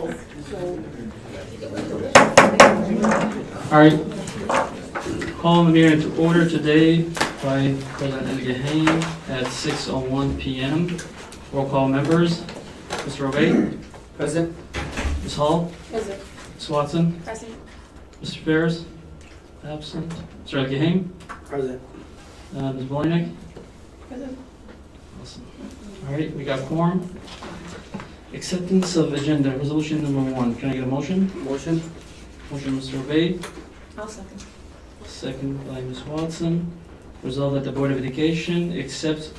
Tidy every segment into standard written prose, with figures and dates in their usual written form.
All right. Calling the meeting to order today by President Gahane at 6:01 p.m. Roll call members. Mr. Obey. Present. Ms. Hall. Present. Ms. Watson. Present. Mr. Ferris. Absent. Mr. Gahane. Present. Ms. Bolinek. Present. Awesome. All right, we got quorum. Acceptance of agenda, resolution number 1. Can I get a motion? Motion. Motion, Mr. Obey. I'll second. Second by Ms. Watson. Resolved that the Board of Education accepts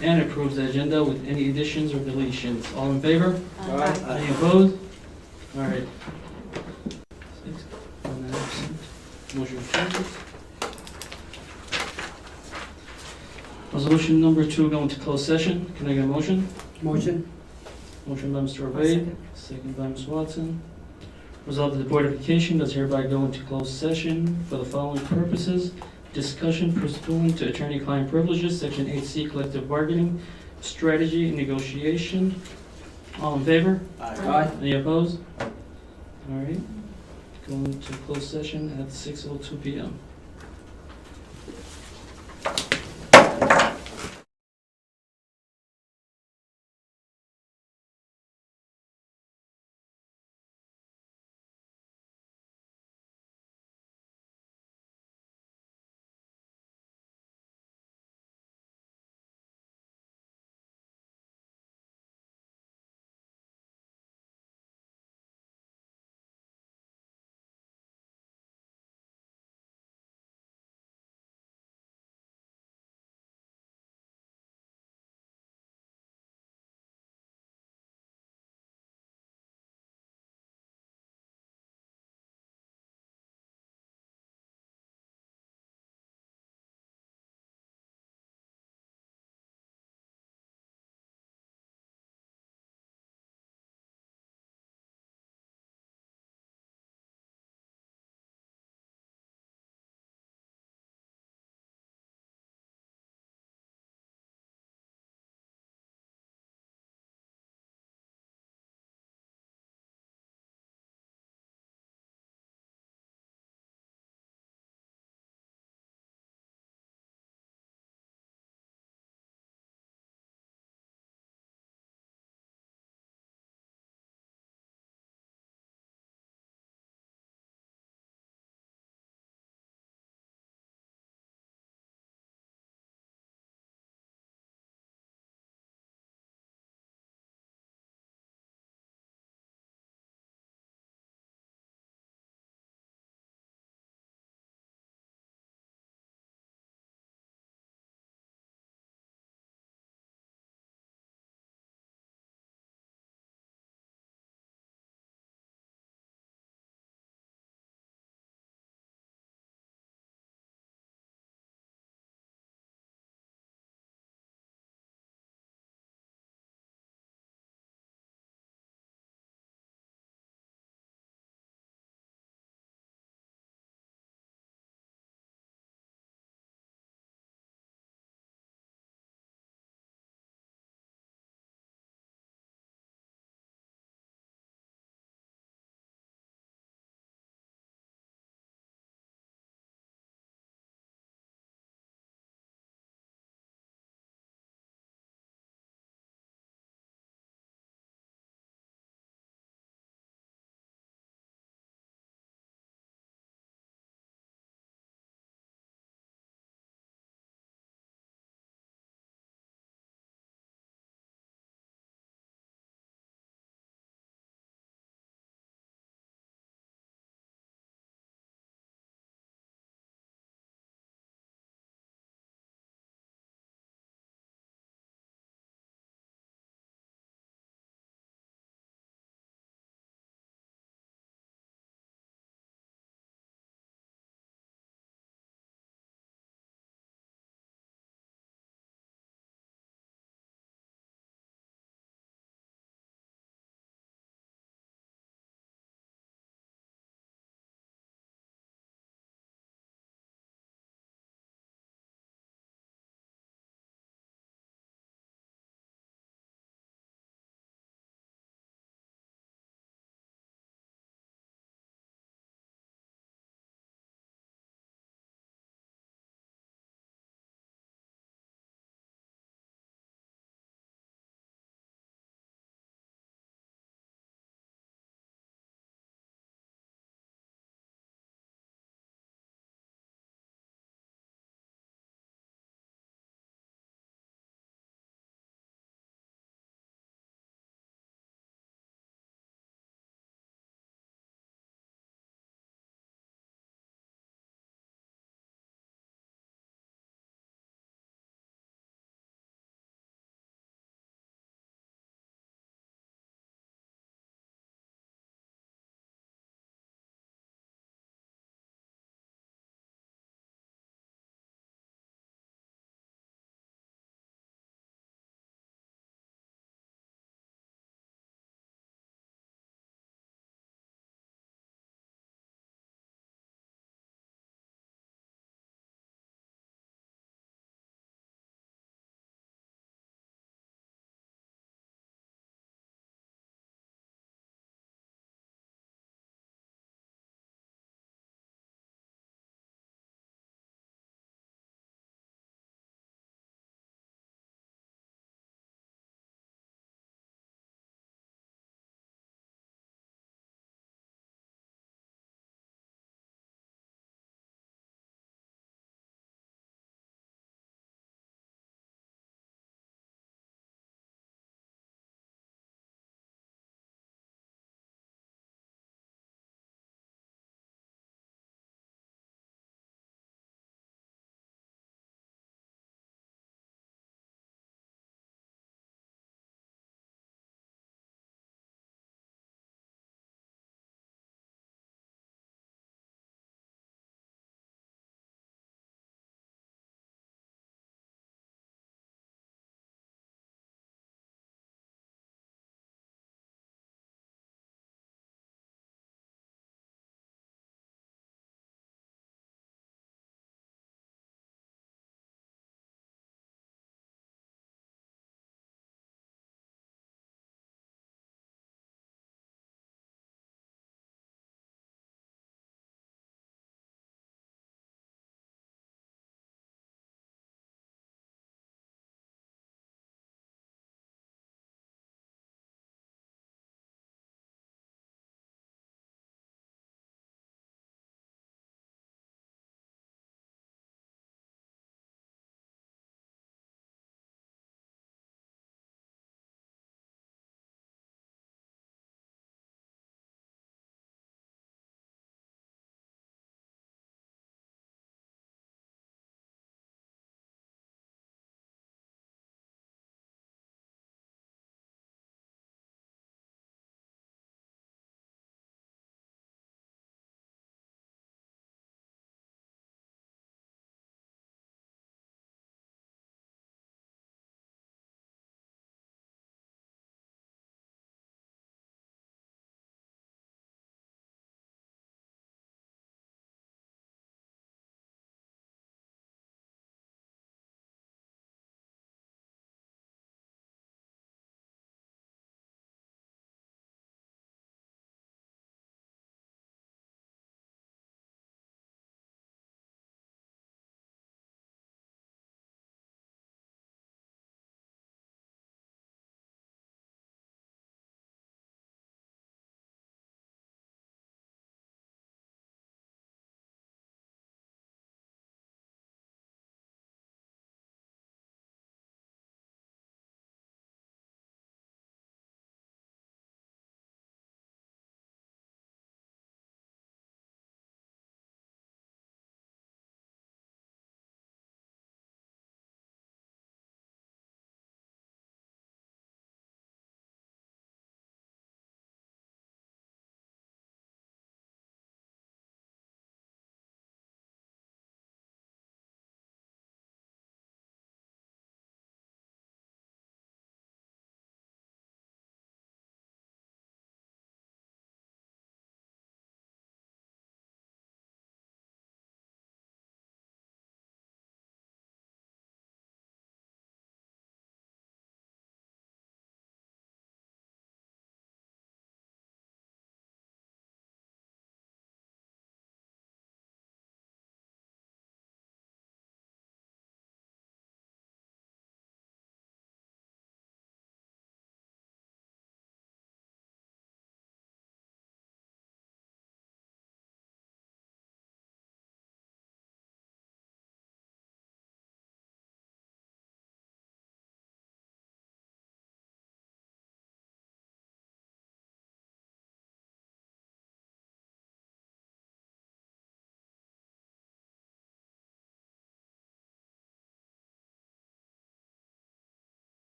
and approves the agenda with any additions or deletions. All in favor? Aye. Any opposed? All right. 6, 1 absent. Motion carries. Resolution number 2, going to closed session. Can I get a motion? Motion. Motion by Mr. I'll Obey, second. second by Ms. Watson. Resolved that the Board of Education does hereby go into closed session for the following purposes: discussion pursuant to attorney-client privileges, Section 8C, collective bargaining, strategy, and negotiation. All in favor? Aye. Any opposed? All right. Going to closed session at 6:02 p.m.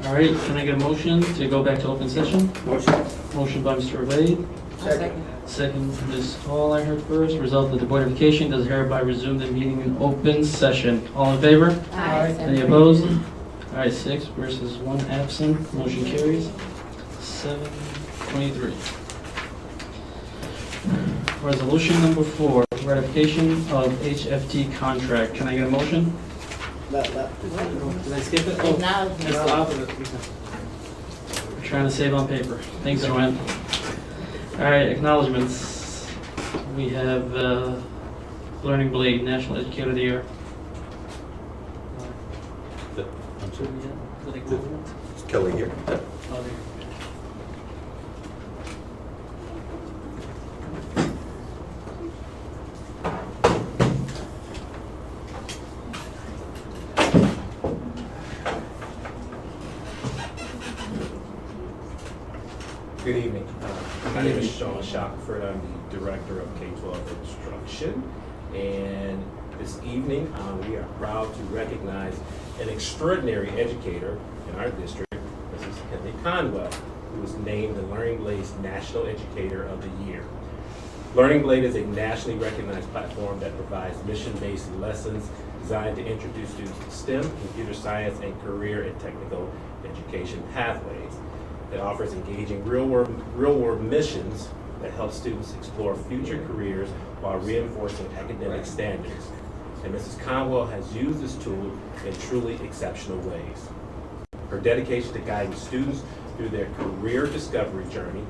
All right, can I get a motion to go back to open session? Motion. Motion by Mr. Ravade, Second. second Ms. Hall, I heard first. Resolved that the Board of Education does hereby resume the meeting in open session. All in favor? Aye. Any opposed? All right, 6 versus 1 absent. Motion carries. 7:23. Resolution number 4, ratification of HFT contract. Can I get a motion? Did I skip it? Oh, that's the opposite. We're trying to save on paper. Thanks, Joanne. All right, acknowledgements. We have Learning Blade, National Educator of the Year. I'm sorry. Good acknowledgement? Is Kelly here? Oh, there. Good evening. My name is Sean Shackelford. I'm the Director of K-12 Instruction. And this evening, we are proud to recognize an extraordinary educator in our district, Mrs. Henley Conwell, who was named the Learning Blade's National Educator of the Year. Learning Blade is a nationally recognized platform that provides mission-based lessons designed to introduce students to STEM, computer science, and career and technical education pathways. It offers engaging real-world missions that help students explore future careers while reinforcing academic standards. And Mrs. Conwell has used this tool in truly exceptional ways. Her dedication to guiding students through their career discovery journey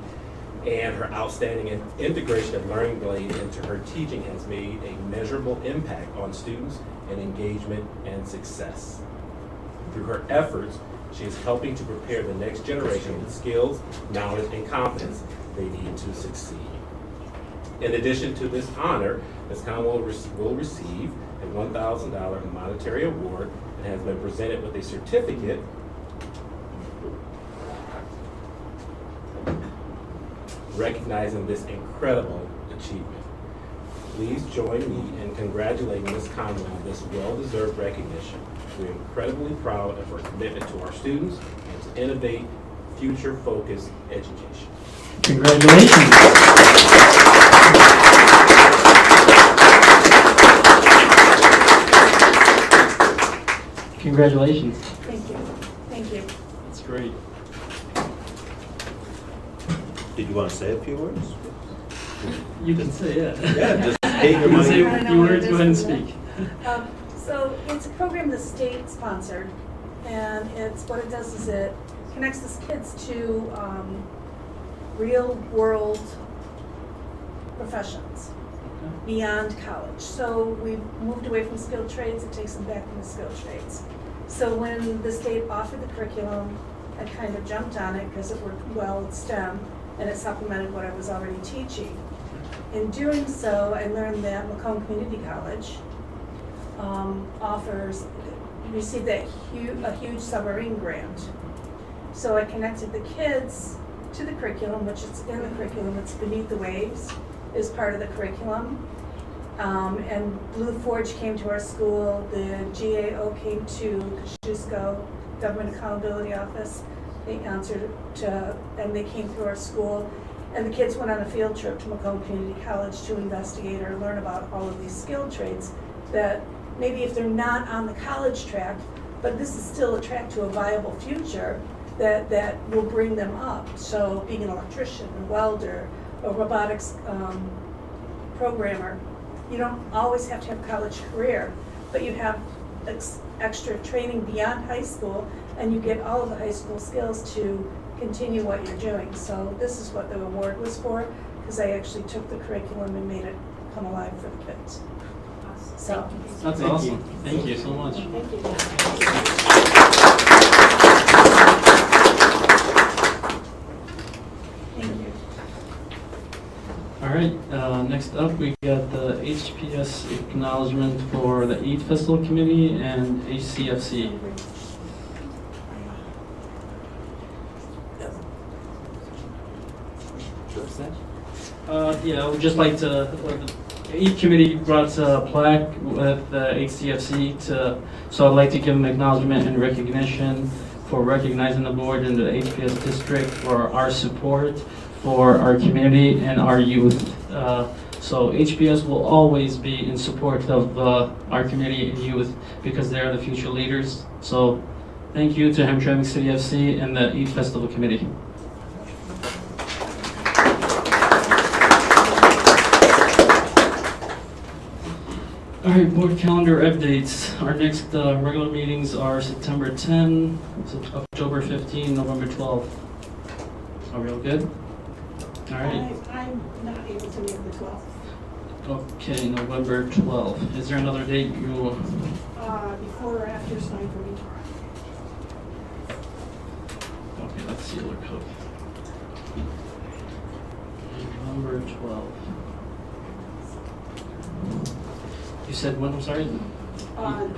and her outstanding integration of Learning Blade into her teaching has made a measurable impact on students and engagement and success. Through her efforts, she is helping to prepare the next generation with skills, knowledge, and confidence they need to succeed. In addition to this honor, Ms. Conwell will receive a $1,000 monetary award and has been presented with a certificate recognizing this incredible achievement. Please join me in congratulating Ms. Conwell on this well-deserved recognition. We're incredibly proud of her commitment to our students and to innovate, future-focused education. Congratulations. Congratulations. Thank you. Thank you. That's great. Did you want to say a few words? You can say, yeah. Yeah, just take You your can say money. a few words, go ahead and speak. So it's a program the state sponsored, and what it does is it connects these kids to real world professions beyond college. So we've moved away from skilled trades, it takes them back into skilled trades. So when the state offered the curriculum, I kind of jumped on it because it worked well with STEM and it supplemented what I was already teaching. In doing so, I learned that Macomb Community College received a huge submarine grant. So I connected the kids to the curriculum, which is in the curriculum. It's Beneath the Waves is part of the curriculum. And Blue Forge came to our school. The GAO came to Kosciuszko Government Accountability Office. They answered and they came through our school. And the kids went on a field trip to Macomb Community College to investigate or learn about all of these skilled trades that maybe if they're not on the college track, but this is still a track to a viable future that will bring them up. So being an electrician, a welder, a robotics programmer, you don't always have to have a college career, but you have extra training beyond high school and you get all of the high school skills to continue what you're doing. So this is what the award was for, because I actually took the curriculum and made it come alive for the kids. So, That's awesome. Thank you so much. thank you. Thank you. All right, next up, we got the HPS acknowledgement for the Eid Festival Committee and HCFC. Yeah, I would just like to, each committee brought a plaque with the HCFC so I'd like to give them acknowledgement and recognition for recognizing the board in the HPS district for our support for our community and our youth. So HPS will always be in support of our community and youth because they are the future leaders. So thank you to Hamtramck City FC and the Eid Festival Committee. All right, board calendar updates. Our next regular meetings are September 10, October 15, November 12. Are we all good? All right. I'm not able to make the 12th. Okay, November 12. Is there another date you? Before or after is fine for me. Okay, let's see. Look up. November 12. You said when? I'm sorry. The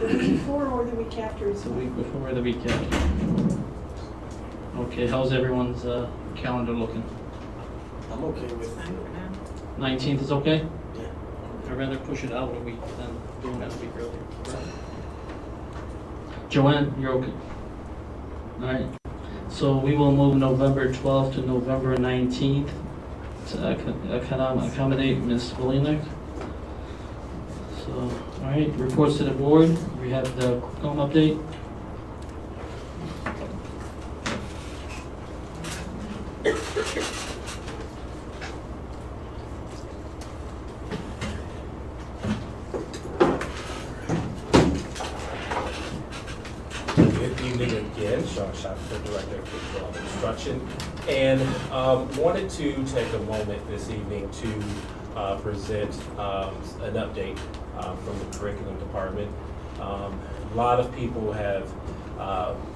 week before or the week after is The fine. week before or the week after? Okay, how's everyone's calendar looking? I'm okay with 19th is okay? Yeah. I'd rather push it out a week than doing that a week earlier. Joanne, you're okay? All right. So we will move November 12th to November 19th to accommodate Ms. Volinick. So, all right, reports to the board. We have the home update. Good evening again, Sean Shopper, Director of K-12 Instruction, and wanted to take a moment this evening to present an update from the curriculum department. A lot of people have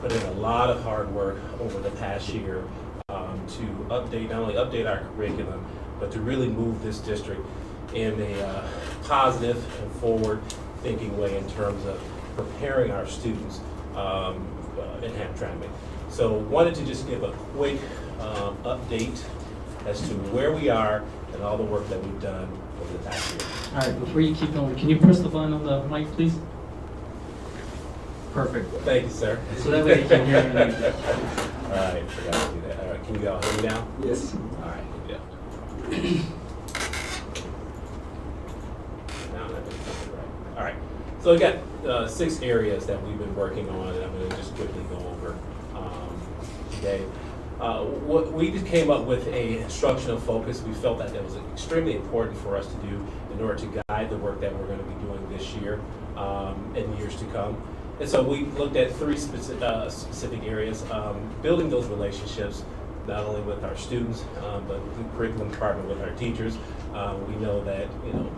put in a lot of hard work over the past year to update, not only update our curriculum, but to really move this district in a positive and forward-thinking way in terms of preparing our students in Hamtramck. So wanted to just give a quick update as to where we are and all the work that we've done over the past year. All right, before you keep going, can you press the button on the mic, please? Perfect. Thank you, sir. So that way you can hear me. All right, forgot to do that. All right, can you all hear me now? Yes. All right, yeah. Now I'm not doing something right. All right, so we got 6 areas that we've been working on, and I'm going to just quickly go over today. What we just came up with a instructional focus. We felt that was extremely important for us to do in order to guide the work that we're going to be doing this year and years to come. And so we looked at 3 specific areas, building those relationships, not only with our students, but the curriculum department with our teachers. We know that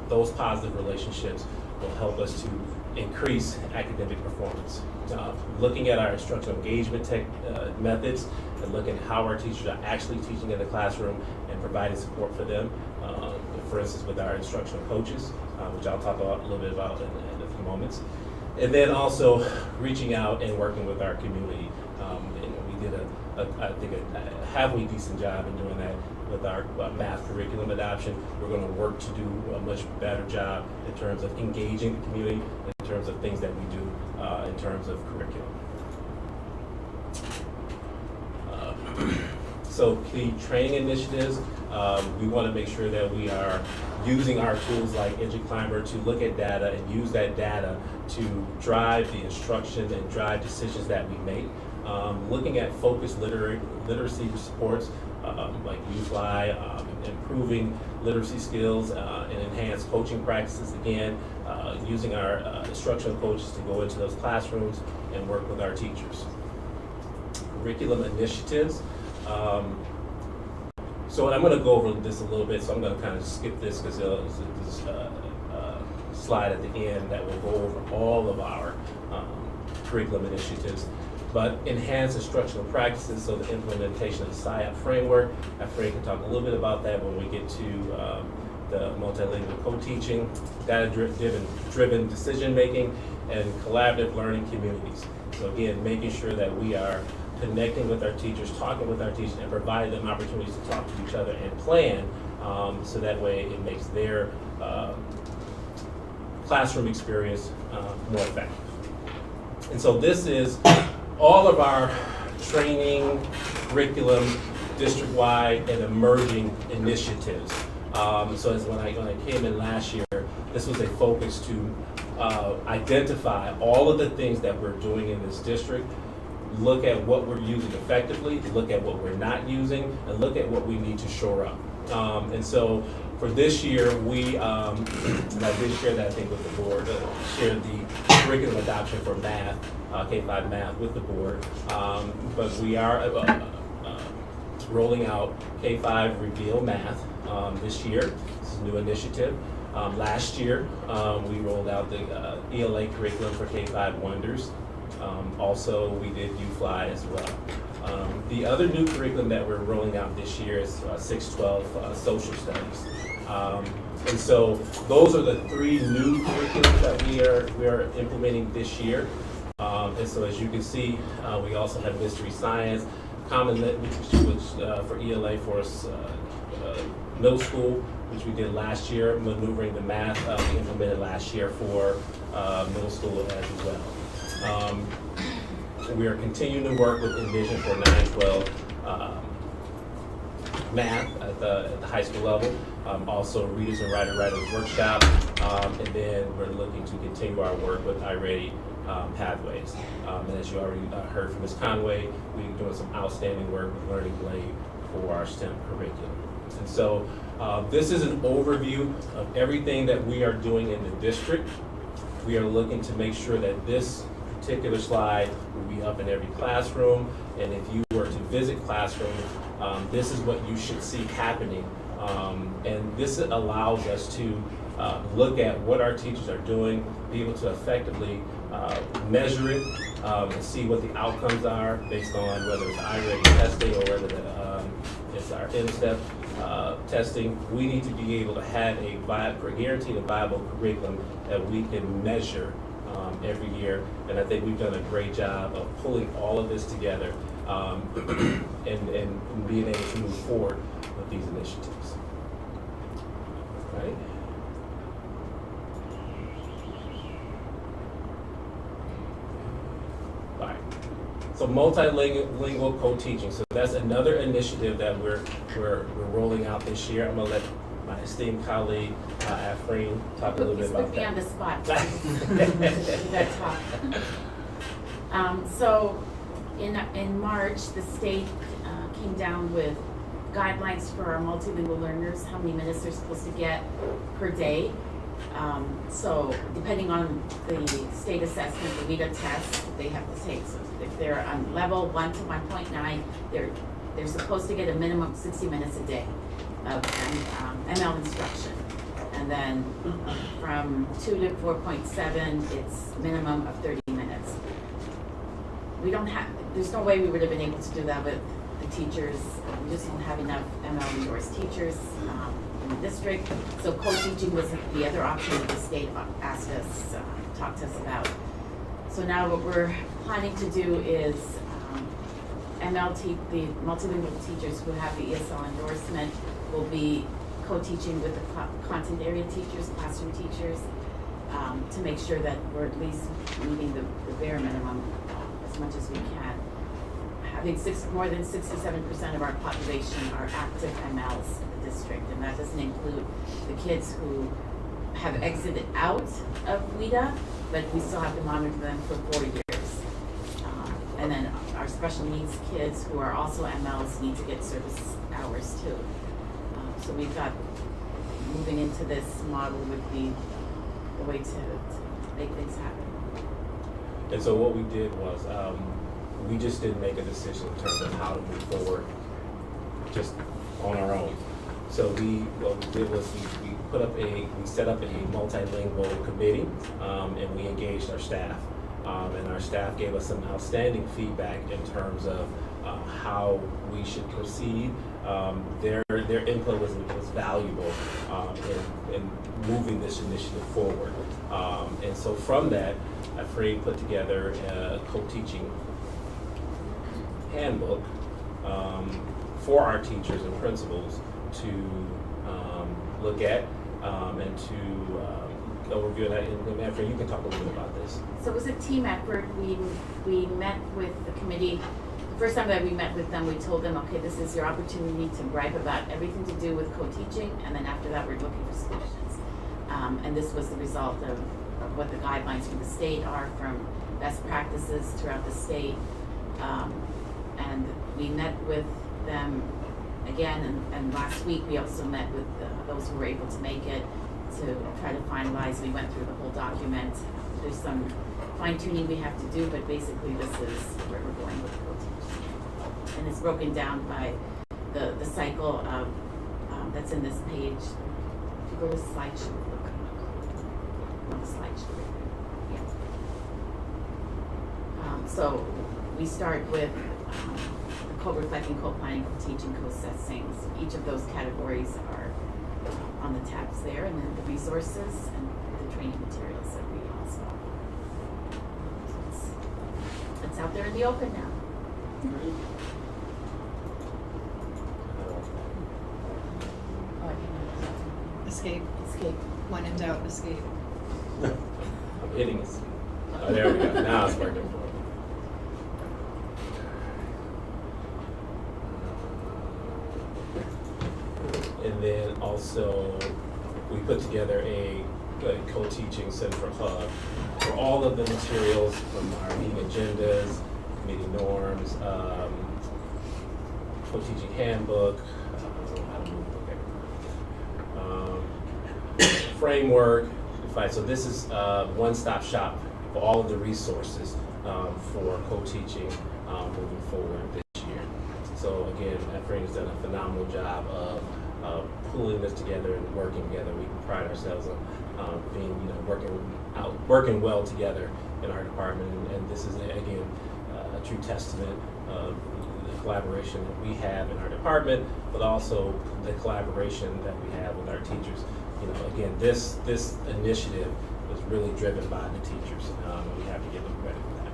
those positive relationships will help us to increase academic performance. Looking at our instructional engagement methods and looking at how our teachers are actually teaching in the classroom and providing support for them, for instance with our instructional coaches, which I'll talk a little bit about in a few moments. And then also reaching out and working with our community. And we did I think a halfway decent job in doing that with our math curriculum adoption. We're going to work to do a much better job in terms of engaging the community, in terms of things that we do in terms of curriculum. So the training initiatives, we want to make sure that we are using our tools like EduClimber to look at data and use that data to drive the instruction and drive decisions that we make. Looking at focused literacy supports like UFly, improving literacy skills and enhanced coaching practices, again, using our instructional coaches to go into those classrooms and work with our teachers. Curriculum initiatives. So I'm going to go over this a little bit, so I'm going to kind of skip this because there's a slide at the end that will go over all of our curriculum initiatives. But enhance instructional practices, so the implementation of the SIOP framework. Afraid can talk a little bit about that when we get to the multilingual co-teaching, data-driven decision-making, and collaborative learning communities. So again, making sure that we are connecting with our teachers, talking with our teachers, and providing them opportunities to talk to each other and plan, so that way it makes their classroom experience more effective. And so this is all of our training, curriculum, district-wide, and emerging initiatives. So as when I came in last year, this was a focus to identify all of the things that we're doing in this district, look at what we're using effectively, look at what we're not using, and look at what we need to shore up. And so for this year, we, and I did share that, I think, with the board, shared the curriculum adoption for math, K-5 math with the board. But we are rolling out K-5 Reveal Math this year. This is a new initiative. Last year, we rolled out the ELA curriculum for K-5 Wonders. Also, we did UFly as well. The other new curriculum that we're rolling out this year is 612 Social Studies. And so those are the three new curriculums that we are implementing this year. And so as you can see, we also have Mystery Science, Common Lit, which for ELA for middle school, which we did last year. Maneuvering the Math, we implemented last year for middle school as well. We are continuing to work with Envision for 9-12 math at the high school level. Also Readers and Writers Workshop. And then we're looking to continue our work with iReady Pathways. And as you already heard from Ms. Conway, we're doing some outstanding work with Learning Blade for our STEM curriculum. And so this is an overview of everything that we are doing in the district. We are looking to make sure that this particular slide will be up in every classroom. And if you were to visit classrooms, this is what you should see happening. And this allows us to look at what our teachers are doing, be able to effectively measure it, and see what the outcomes are based on whether it's iReady testing or whether it's our in-step testing. We need to be able to have guaranteed a viable curriculum that we can measure every year. And I think we've done a great job of pulling all of this together and being able to move forward with these initiatives. Right? All right. So multilingual co-teaching. So that's another initiative that we're rolling out this year. I'm gonna let my esteemed colleague Afreen talk a little bit about that. Put me on the spot. You gotta talk. So in March, the state came down with guidelines for our multilingual learners, how many minutes they're supposed to get per day. So depending on the state assessment, the WIDA test they have to take. So if they're on level 1 to 1.9, they're supposed to get a minimum of 60 minutes a day of ML instruction. And then from 2 to 4.7, it's minimum of 30 minutes. There's no way we would have been able to do that with the teachers. We just don't have enough ML endorsed teachers in the district. So co-teaching was the other option that the state asked us, talked to us about. So now what we're planning to do is the multilingual teachers who have the ESL endorsement will be co-teaching with the content area teachers, classroom teachers, to make sure that we're at least meeting the bare minimum as much as we can. Having more than 67% of our population are active MLs in the district, and that doesn't include the kids who have exited out of WIDA, but we still have to monitor them for 4 years. And then our special needs kids who are also MLs need to get service hours too. So we thought moving into this model would be the way to make things happen. And so what we did was, we just didn't make a decision in terms of how to move forward just on our own. So what we did was we set up a multilingual committee, and we engaged our staff. And our staff gave us some outstanding feedback in terms of how we should proceed. Their input was valuable in moving this initiative forward. And so from that, Afreen put together a co-teaching handbook for our teachers and principals to look at and to overview that. And Afreen, you can talk a little bit about this. So it was a team effort. We met with the committee the first time that we met with them, we told them, okay, this is your opportunity to write about everything to do with co-teaching, and then after that, we're looking for solutions. And this was the result of what the guidelines from the state are, from best practices throughout the state. And we met with them again, and last week we also met with those who were able to make it to try to finalize. We went through the whole document. There's some fine tuning we have to do, but basically this is where we're going with co-teaching. And it's broken down by the cycle of, that's in this page. If you go to slideshow, look on the slideshow. Yeah. So we start with reflecting, co-planning, co-teaching, co-assessing. So each of those categories are on the tabs there, and then the resources and the training materials that we also offer. So it's out there in the open now. Escape. Escape. When in doubt, escape. I'm hitting it. Oh, there we go. Now it's working for me. And then also, we put together a co-teaching central hub for all of the materials from our meeting agendas, committee norms, co-teaching handbook, framework. So this is one-stop shop for all of the resources for co-teaching moving forward this year. So again, Frank's done a phenomenal job of pulling this together and working together. We pride ourselves on being, working well together in our department. And this is again a true testament of the collaboration that we have in our department, but also the collaboration that we have with our teachers. Again, this initiative was really driven by the teachers. We have to give them credit for that.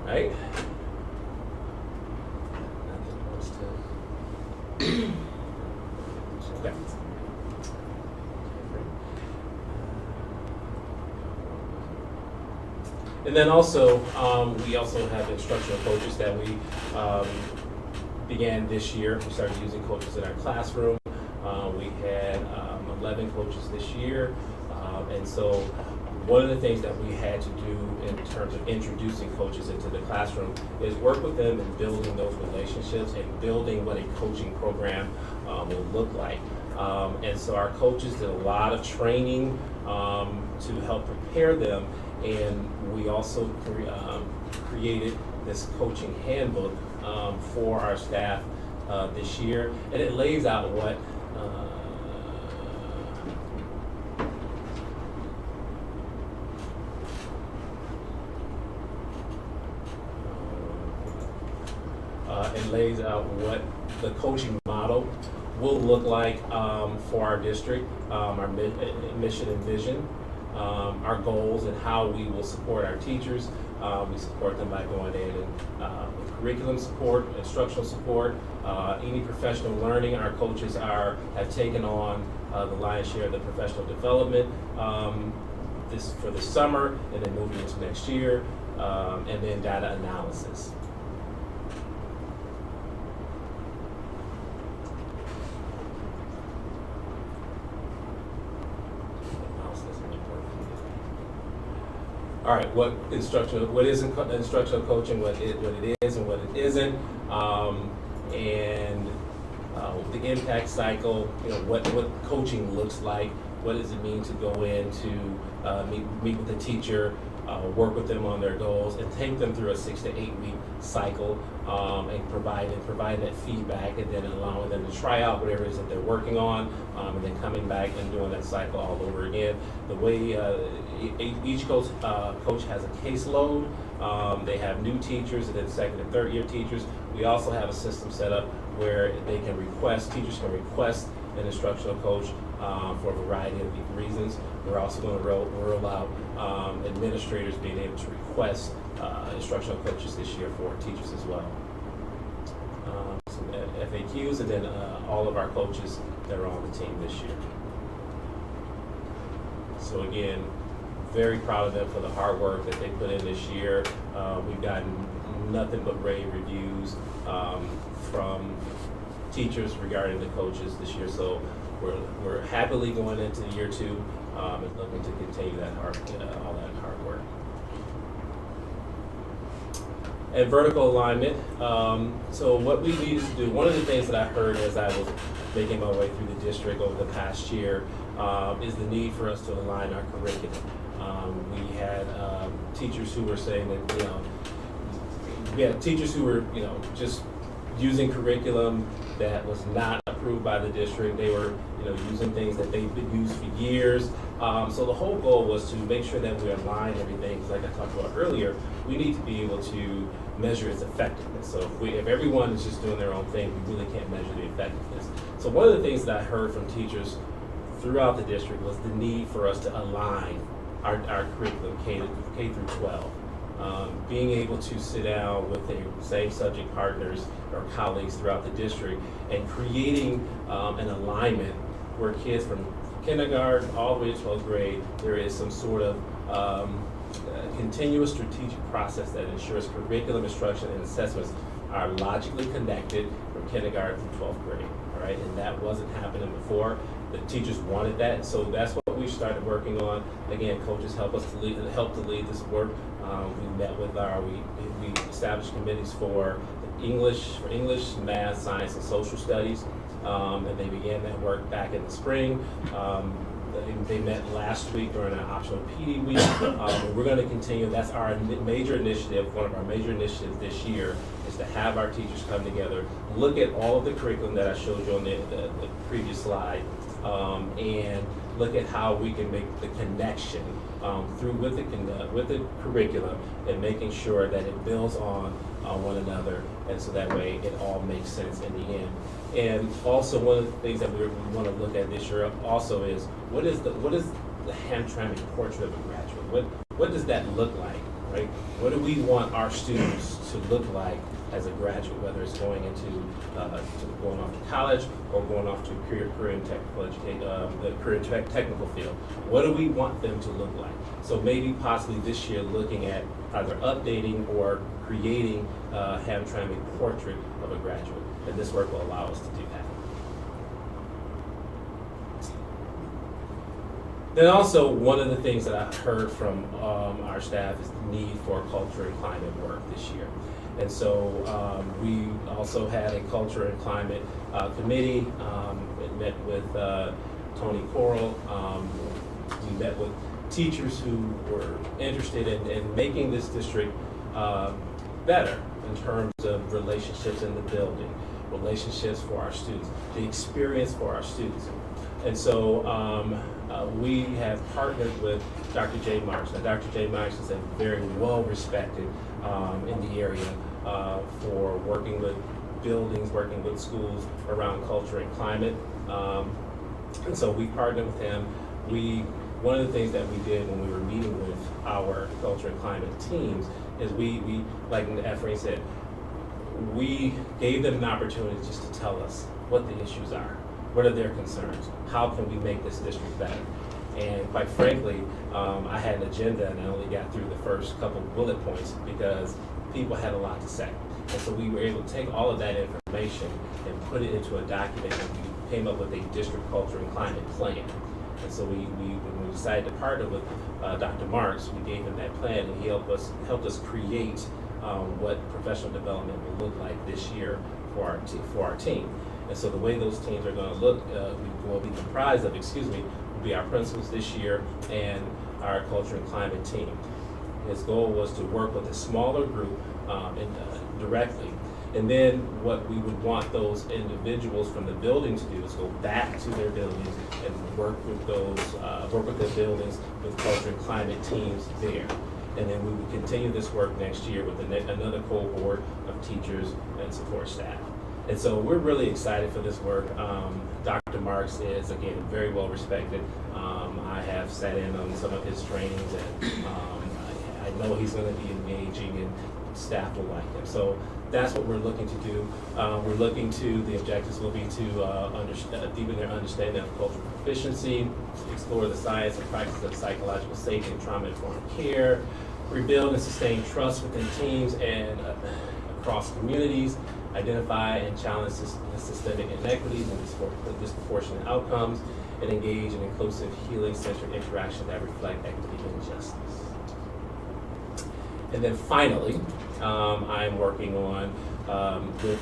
Right? Okay. And then also, we also have instructional coaches that we began this year. We started using coaches in our classroom. We had 11 coaches this year. And so one of the things that we had to do in terms of introducing coaches into the classroom is work with them in building those relationships and building what a coaching program will look like. And so our coaches did a lot of training to help prepare them. And we also created this coaching handbook for our staff this year. And it lays out what the coaching model will look like for our district, our mission and vision, our goals, and how we will support our teachers. We support them by going in and with curriculum support, instructional support, any professional learning. Our coaches have taken on the lion's share of the professional development for the summer, and then moving into next year, and then data analysis. All right, what is instructional coaching, what it is and what it isn't, and the impact cycle, what coaching looks like, what does it mean to go in to meet with the teacher, work with them on their goals, and take them through a 6 to 8 week cycle, and provide that feedback, and then allowing them to try out whatever it is that they're working on, and then coming back and doing that cycle all over again. The way each coach has a caseload. They have new teachers and then second and third year teachers. We also have a system set up where teachers can request an instructional coach for a variety of reasons. We're also going to roll out administrators being able to request instructional coaches this year for teachers as well. Some FAQs, and then all of our coaches that are on the team this year. So again, very proud of them for the hard work that they put in this year. We've gotten nothing but rave reviews from teachers regarding the coaches this year. So we're happily going into year 2 and looking to continue that all that hard work. And vertical alignment. So what we need to do, one of the things that I heard as I was making my way through the district over the past year is the need for us to align our curriculum. We had teachers who were saying that, we had teachers who were, just using curriculum that was not approved by the district. They were, using things that they've been used for years. So the whole goal was to make sure that we align everything, because like I talked about earlier, we need to be able to measure its effectiveness. So if everyone is just doing their own thing, we really can't measure the effectiveness. So one of the things that I heard from teachers throughout the district was the need for us to align our curriculum K through 12. Being able to sit down with the same subject partners or colleagues throughout the district and creating an alignment where kids from kindergarten all the way to 12th grade, there is some sort of continuous strategic process that ensures curriculum instruction and assessments are logically connected from kindergarten through 12th grade, all right? And that wasn't happening before. The teachers wanted that, so that's what we started working on. Again, coaches help us to lead this work. We met with we established committees for English, math, science, and social studies, and they began that work back in the spring. They met last week during our optional PD week. We're going to continue. That's our major initiative. One of our major initiatives this year is to have our teachers come together, look at all of the curriculum that I showed you on the previous slide, and look at how we can make the connection with the curriculum and making sure that it builds on one another, and so that way it all makes sense in the end. And also one of the things that we want to look at this year also is what is the Hamtramck portrait of a graduate? What does that look like, right? What do we want our students to look like as a graduate, whether it's going into going off to college or going off to career and technical education, the career technical field? What do we want them to look like? So maybe possibly this year looking at either updating or creating a Hamtramck portrait of a graduate, and this work will allow us to do that. Then also, one of the things that I've heard from our staff is the need for culture and climate work this year. And so we also had a culture and climate committee. It met with Tony Coral. We met with teachers who were interested in making this district better in terms of relationships in the building, relationships for our students, the experience for our students. And so we have partnered with Dr. J. Marks. Now, Dr. J. Marks is a very well-respected in the area for working with buildings, working with schools around culture and climate. And so we partnered with him. One of the things that we did when we were meeting with our culture and climate teams is we like Ephraim said, we gave them an opportunity just to tell us what the issues are. What are their concerns? How can we make this district better? And quite frankly, I had an agenda and I only got through the first couple bullet points because people had a lot to say. And so we were able to take all of that information and put it into a document, and we came up with a district culture and climate plan. And so when we decided to partner with Dr. Marks, we gave him that plan, and he helped us create what professional development will look like this year for our team. And so the way those teams are going to look, will be comprised of, will be our principals this year and our culture and climate team. His goal was to work with a smaller group directly. And then what we would want those individuals from the building to do is go back to their buildings and work with their buildings with culture and climate teams there. And then we would continue this work next year with another cohort of teachers and support staff. And so we're really excited for this work. Dr. Marks is, again, very well respected. I have sat in on some of his trainings, and I know he's going to be engaging, and staff will like him. So that's what we're looking to do. The objectives will be to deepen their understanding of cultural proficiency, explore the science and practice of psychological safety and trauma-informed care, rebuild and sustain trust within teams and across communities, identify and challenge systemic inequities and disproportionate outcomes, and engage in inclusive, healing-centered interaction that reflect equity and justice. And then finally, I'm working on with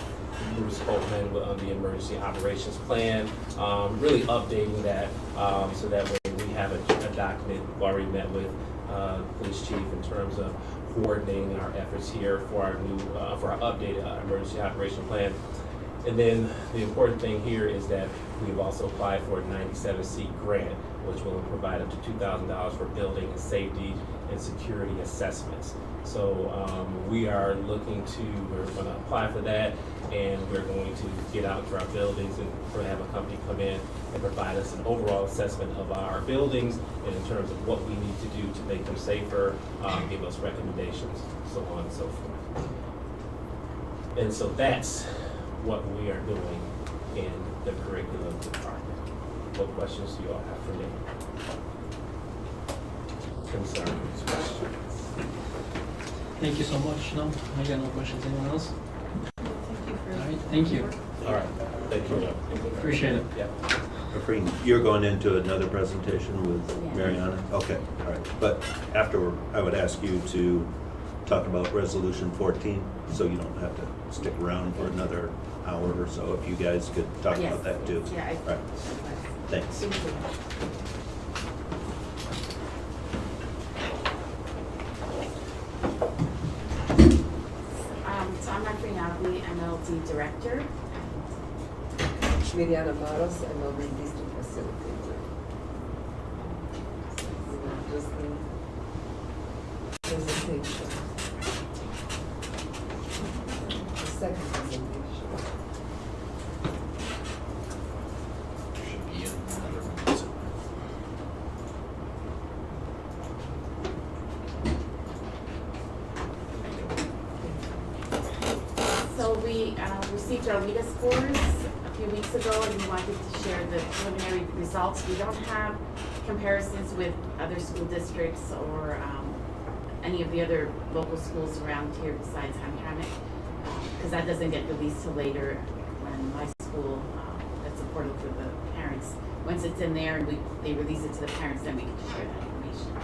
Bruce Holtman on the emergency operations plan, really updating that so that way we have a document. We've already met with police chief in terms of coordinating our efforts here for our new for our updated emergency operation plan. And then the important thing here is that we've also applied for a 97-seat grant, which will provide up to $2,000 for building and safety and security assessments. So we are we're going to apply for that, and we're going to get out to our buildings and we're going to have a company come in and provide us an overall assessment of our buildings and in terms of what we need to do to make them safer, give us recommendations, so on and so forth. And so that's what we are doing in the curriculum department. What questions do you all have for me? Concerns, questions? Thank you so much. No, I got no questions. Anyone else? Thank you for. All right, thank you. All right, thank you. Appreciate it. Yeah. Afreen, you're going into another presentation with Yeah. Mariana? Okay, all right. But afterward, I would ask you to talk about Resolution 14, so you don't have to stick around for another hour or so. If you guys could talk Yes, about that too. Yeah, Right, thanks. Thank you. So I'm Dr. Nagli, MLD Director. Mariana Maros, MLB District Facilitator. Just the presentation. The second presentation. Should be in another one. So we received our WIDA scores a few weeks ago, and we wanted to share the preliminary results. We don't have comparisons with other school districts or any of the other local schools around here besides Hamtramck, because that doesn't get released till later when my school, that's a portal for the parents. Once it's in there and they release it to the parents, then we can share that information.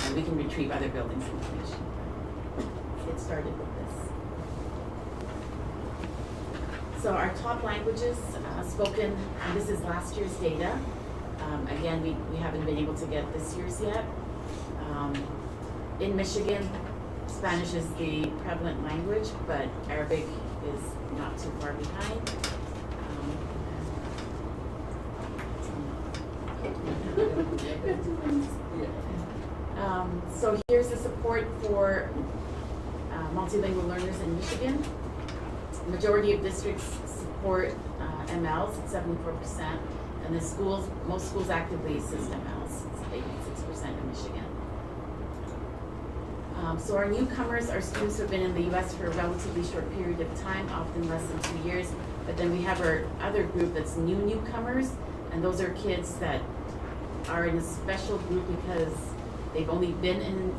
And we can retrieve other buildings' information. Let's get started with this. So our top languages spoken, and this is last year's data. Again, we haven't been able to get this year's yet. In Michigan, Spanish is the prevalent language, but Arabic is not too far behind. So here's the support for multilingual learners in Michigan. Majority of districts support MLs at 74%, and the schools, most schools actively assist MLs, it's 86% in Michigan. So our newcomers are students who have been in the U.S. for a relatively short period of time, often less than 2 years. But then we have our other group that's newcomers, and those are kids that are in a special group because they've only been in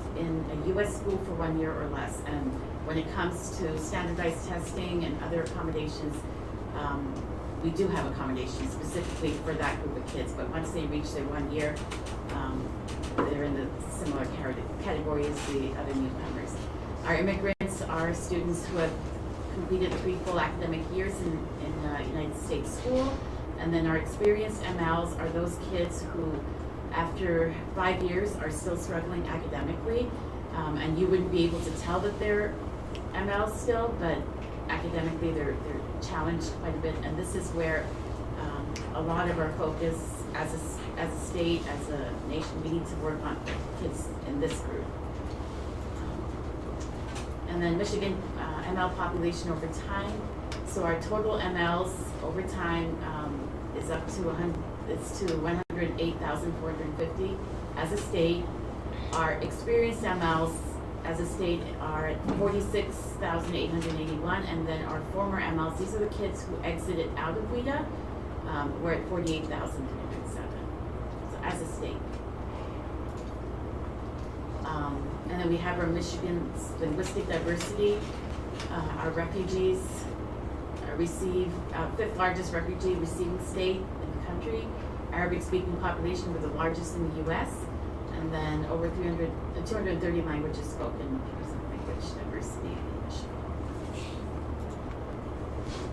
a U.S. school for 1 year or less. And when it comes to standardized testing and other accommodations, we do have accommodations specifically for that group of kids. But once they reach their 1 year, they're in the similar category as the other newcomers. Our immigrants are students who have completed 3 full academic years in a United States school. And then our experienced MLs are those kids who, after 5 years, are still struggling academically. And you wouldn't be able to tell that they're MLs still, but academically they're challenged quite a bit. And this is where a lot of our focus as a state, as a nation, we need to work on kids in this group. And then Michigan ML population over time. So our total MLs over time is up to 108,450 as a state. Our experienced MLs as a state are at 46,881, and then our former MLs, these are the kids who exited out of WIDA, we're at 48,307, so as a state. And then we have our Michigan's linguistic diversity. Our refugees receive, fifth largest refugee receiving state in the country. Arabic speaking population, we're the largest in the US. And then over 230 languages spoken in terms of language diversity in Michigan.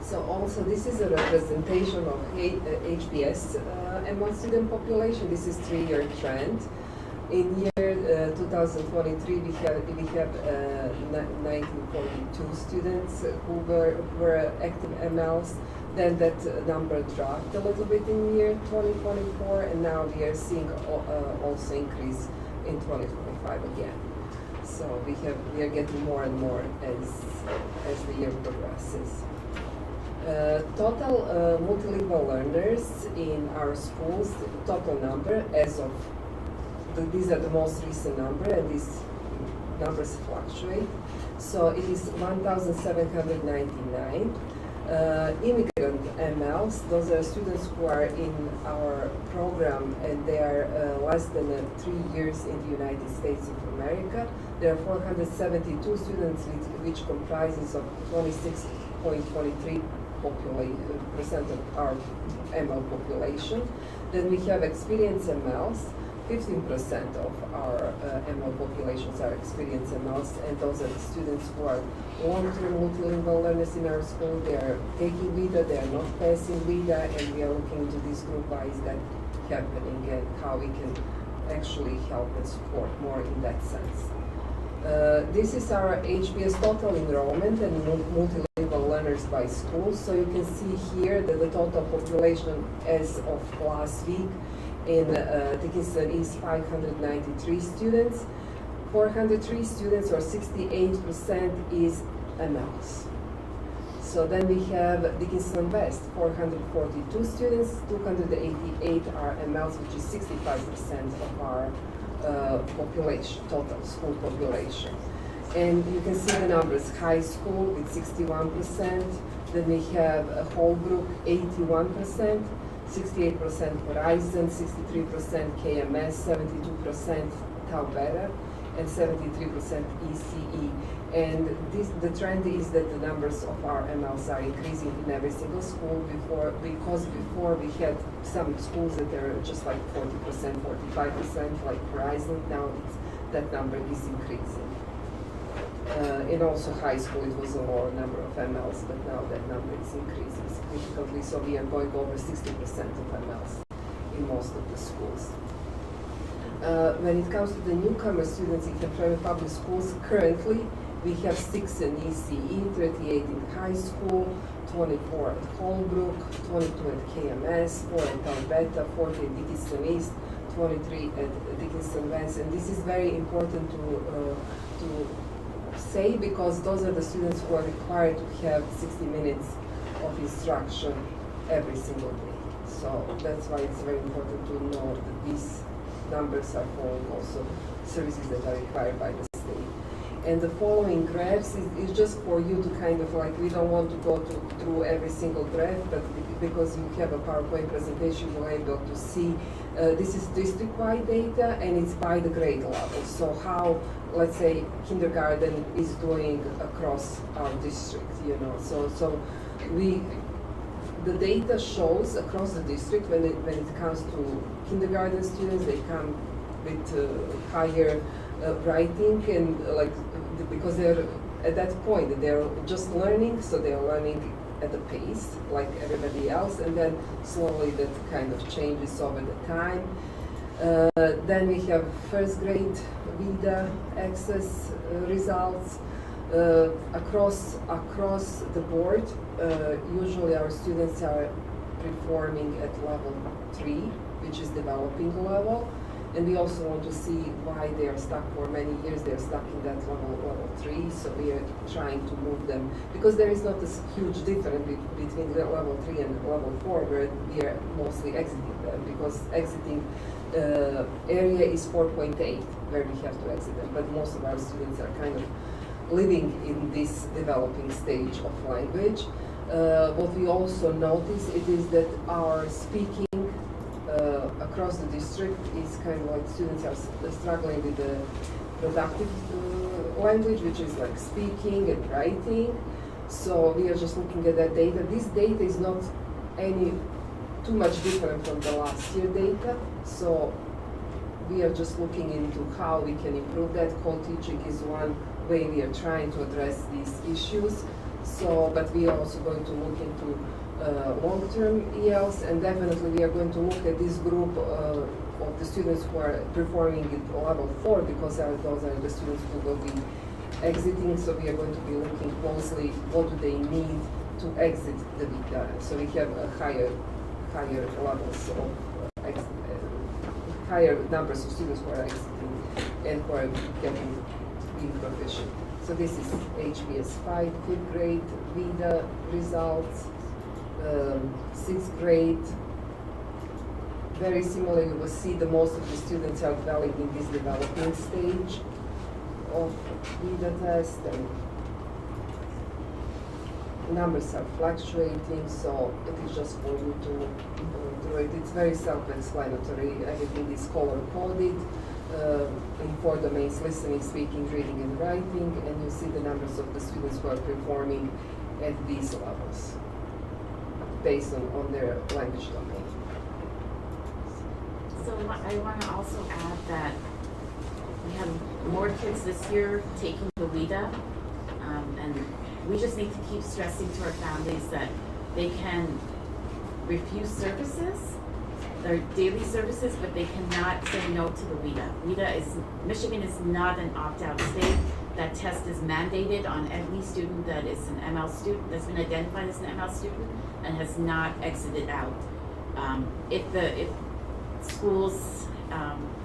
So also this is a representation of HBS among student population. This is 3-year trend. In year 2023, we have 1942 students who were active MLs. Then that number dropped a little bit in year 2024, and now we are seeing also increase in 2025 again. So we are getting more and more as the year progresses. Total multilingual learners in our schools, total number as of these are the most recent number, and these numbers fluctuate. So it is 1,799. Immigrant MLs, those are students who are in our program and they are less than 3 years in the United States of America. There are 472 students, which comprises of 26.23% of our ML population. Then we have experienced MLs. 15% of our ML populations are experienced MLs, and those are the students who are long-term multilingual learners in our school. They are taking VIDA, they are not passing VIDA, and we are looking into this group, why is that happening and how we can actually help and support more in that sense. This is our HBS total enrollment and multilingual learners by school. So you can see here that the total population as of last week in Dickinson is 593 students. 403 students, or 68%, is MLs. So then we have Dickinson West, 442 students, 288 are MLs, which is 65% of our population, total school population. And you can see the numbers: high school with 61%, then we have a whole group 81%, 68% Horizon, 63% KMS, 72% Taubera, and 73% ECE. And the trend is that the numbers of our MLs are increasing in every single school because before we had some schools that are just like 40%, 45%, like Horizon. Now that number is increasing. And also high school, it was a lower number of MLs, but now that number is increasing significantly. So we are going over 60% of MLs in most of the schools. When it comes to the newcomer students in Hamtramck public schools, currently we have 6 in ECE, 38 in high school, 24 at Holbrook, 22 at KMS, 4 at Taubeta, 40 at Dickinson East, 23 at Dickinson West. And this is very important to say, because those are the students who are required to have 60 minutes of instruction every single day. So that's why it's very important to know that these numbers are following also services that are required by the state. And the following graphs is just for you to kind of like, we don't want to go through every single graph, but because you have a PowerPoint presentation, you're able to see this is district-wide data, and it's by the grade level. So how, let's say, kindergarten is doing across our district, you know. So the data shows across the district when it comes to kindergarten students, they come with higher writing, and because they're at that point they're just learning, so they're learning at a pace like everybody else, and then slowly that kind of changes over the time. Then we have first grade VIDA access results across the board. Usually our students are performing at level 3, which is developing level. And we also want to see why they are stuck for many years. They are stuck in that level 3. So we are trying to move them, because there is not a huge difference between level 3 and level 4, where we are mostly exiting them, because exiting area is 4.8, where we have to exit them. But most of our students are kind of living in this developing stage of language. What we also notice is that our speaking across the district is kind of like students are struggling with the productive language, which is like speaking and writing. So we are just looking at that data. This data is not any too much different from the last year data. So we are just looking into how we can improve that. Co-teaching is one way we are trying to address these issues. So, but we are also going to look into long-term ELs, and definitely we are going to look at this group of the students who are performing at level 4, because those are the students who will be exiting. So we are going to be looking closely what do they need to exit the VITA. So we have a higher levels of higher numbers of students who are exiting and who are being proficient. So this is HBS 5, 5th grade VITA results, 6th grade. Very similar, you will see the most of the students are developing in this developing stage of VITA test, and numbers are fluctuating, so it is just for you to go through it. It's very self-explanatory. Everything is color-coded in 4 domains: listening, speaking, reading, and writing, and you see the numbers of the students who are performing at these levels based on their language domain. So I want to also add that we have more kids this year taking the WIDA, and we just need to keep stressing to our families that they can refuse services, their daily services, but they cannot say no to the WIDA. Michigan is not an opt-out state. That test is mandated on every student that is an ML student, that's been identified as an ML student and has not exited out. If schools,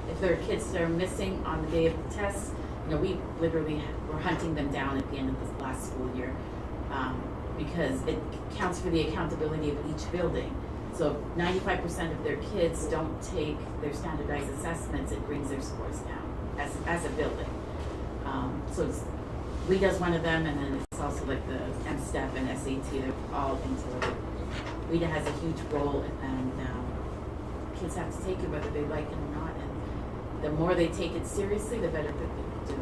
if there are kids that are missing on the day of the test, we literally were hunting them down at the end of the last school year, because it counts for the accountability of each building. So 95% of their kids don't take their standardized assessments, it brings their scores down as a building. So WIDA's one of them, and then it's also like the MSTEP and SAT, they're all into it. WIDA has a huge role, and kids have to take it whether they like it or not, and the more they take it seriously, the better that they do.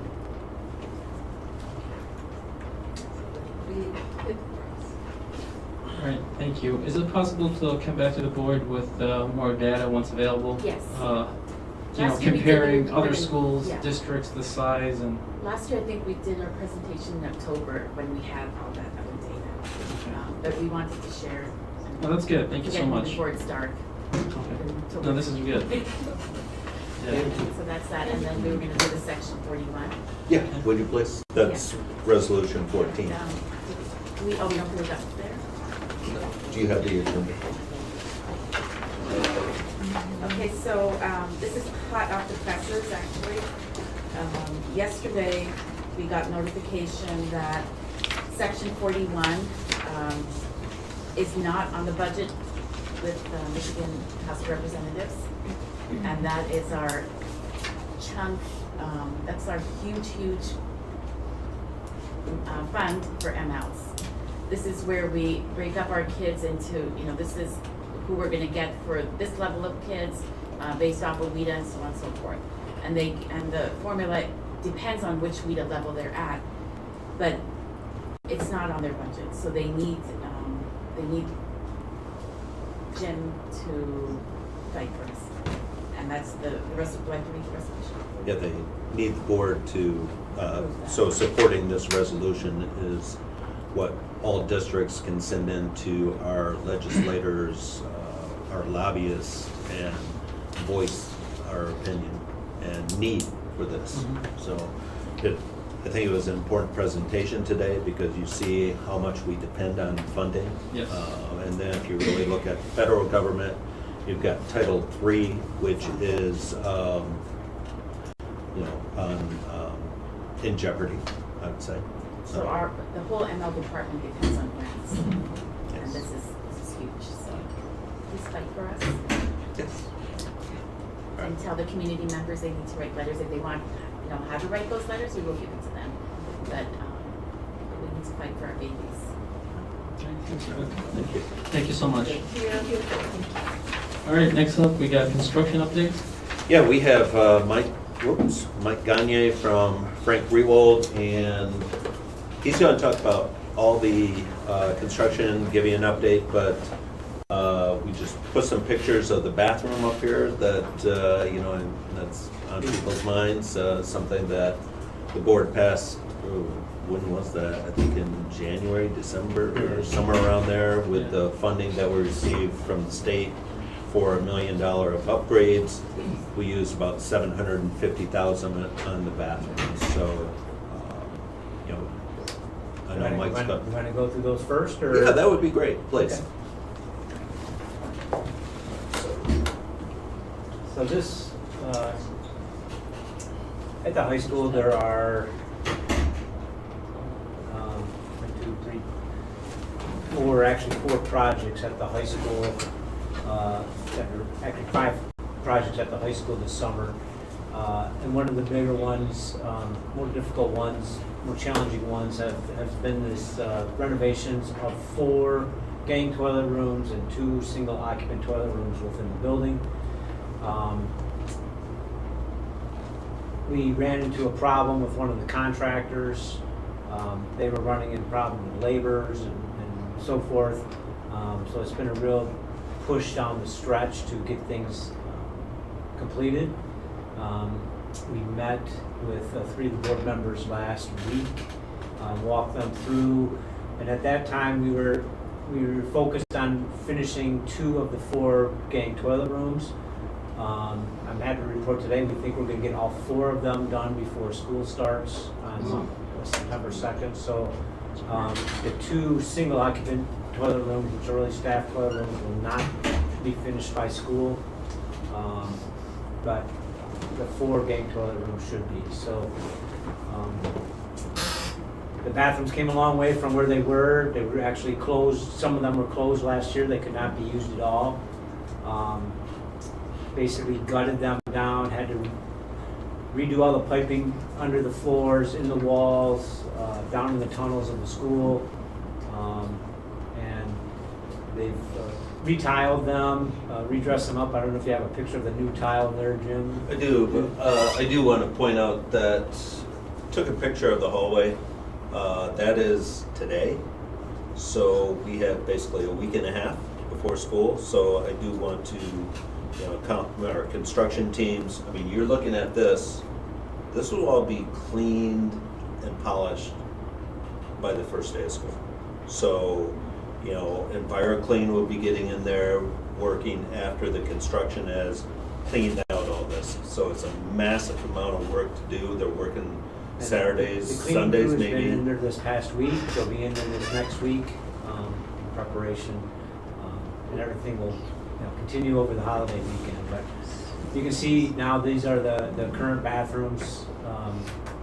All right, thank you. Is it possible to come back to the board with more data once available? Yes. Comparing Last year we did a other reporting. schools, Yeah. districts, the size, and Last year, I think we did our presentation in October when we had all that other data, but we wanted to share. oh, that's good. Thank you so much. Before it's dark. Okay. No, this is good. Yeah. So that's that, and then we were gonna do the section 41. Yeah, would you please? That's resolution 14. And, we don't put it up there? Do you have the agenda? Okay, so this is hot off the presses, actually. Yesterday, we got notification that section 41 is not on the budget with the Michigan House of Representatives. And that is our chunk, that's our huge fund for MLs. This is where we break up our kids into, this is who we're gonna get for this level of kids, based off of WIDA and so on and so forth. And the formula depends on which WIDA level they're at, but it's not on their budget, so they need Jim to fight for us. And that's the rest of, do I have to read the resolution? Yeah, they need the board to, so supporting this resolution is what all districts can send in to our legislators, our lobbyists, and voice our opinion and need for this. So I think it was an important presentation today because you see how much we depend on funding. Yes. And then if you really look at the federal government, you've got Title III, which is, in jeopardy, I would say. So the whole ML department depends on grants. Yes. And this is huge, so please fight for us. Yes. And tell the community members they need to write letters. If they want, how to write those letters, we will give it to them. But we need to fight for our babies. Thank you. Thank you so much. Thank you. All right, next up, we got construction updates. Yeah, we have Mike Mike Gagne from Frank Rewold, and he's going to talk about all the construction, give you an update, but we just put some pictures of the bathroom up here that, you know, and that's on people's minds, something that the board passed, when was that? I think in January, December, or somewhere around there, with the funding that we received from the state for $1 million of upgrades. We used about $750,000 on the bathroom, so, you know, I know Mike's got. You want to go through those first, or? Yeah, that would be great, please. Okay. So this, at the high school, there are 4 projects at the high school. Actually 5 projects at the high school this summer. And one of the bigger ones, more difficult ones, more challenging ones has been this renovations of 4 gang toilet rooms and 2 single occupant toilet rooms within the building. We ran into a problem with one of the contractors. They were running into problem with laborers and so forth. So it's been a real push down the stretch to get things completed. We met with 3 of the board members last week, walked them through, and at that time we were focused on finishing 2 of the 4 gang toilet rooms. I'm happy to report today we think we're going to get all 4 of them done before school starts on September 2nd. So the 2 single occupant toilet rooms, which are really staff toilet rooms, will not be finished by school, but the 4 gang toilet rooms should be. So the bathrooms came a long way from where they were. They were actually closed. Some of them were closed last year. They could not be used at all. Basically gutted them down, had to redo all the piping under the floors, in the walls, down in the tunnels of the school. And they've retiled them, redressed them up. I don't know if you have a picture of the new tile there, Jim. I do, but I do want to point out that took a picture of the hallway. That is today. So we have basically a week and a half before school. So I do want to, you know, compliment our construction teams. I mean, you're looking at this. This will all be cleaned and polished by the first day of school. So, you know, EnviroClean will be getting in there, working after the construction has cleaned out all this. So it's a massive amount of work to do. They're working Saturdays, The cleaning Sundays crew has maybe. been in there this past week. They'll be in there this next week in preparation, and everything will, you know, continue over the holiday weekend. But you can see now these are the current bathrooms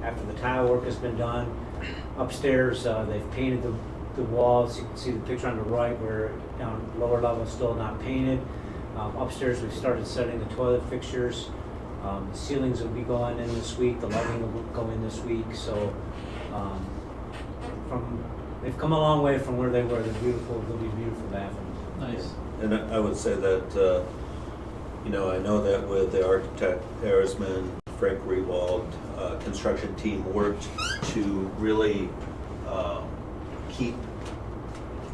after the tile work has been done. Upstairs, they've painted the walls. You can see the picture on the right where down lower level still not painted. Upstairs, we've started setting the toilet fixtures. The ceilings will be going in this week. The lighting will go in this week. So they've come a long way from where they were. They're beautiful. They'll be beautiful bathrooms. Nice. And I would say that, you know, I know that with the architect, Arisman, Frank Rewald, construction team worked to really keep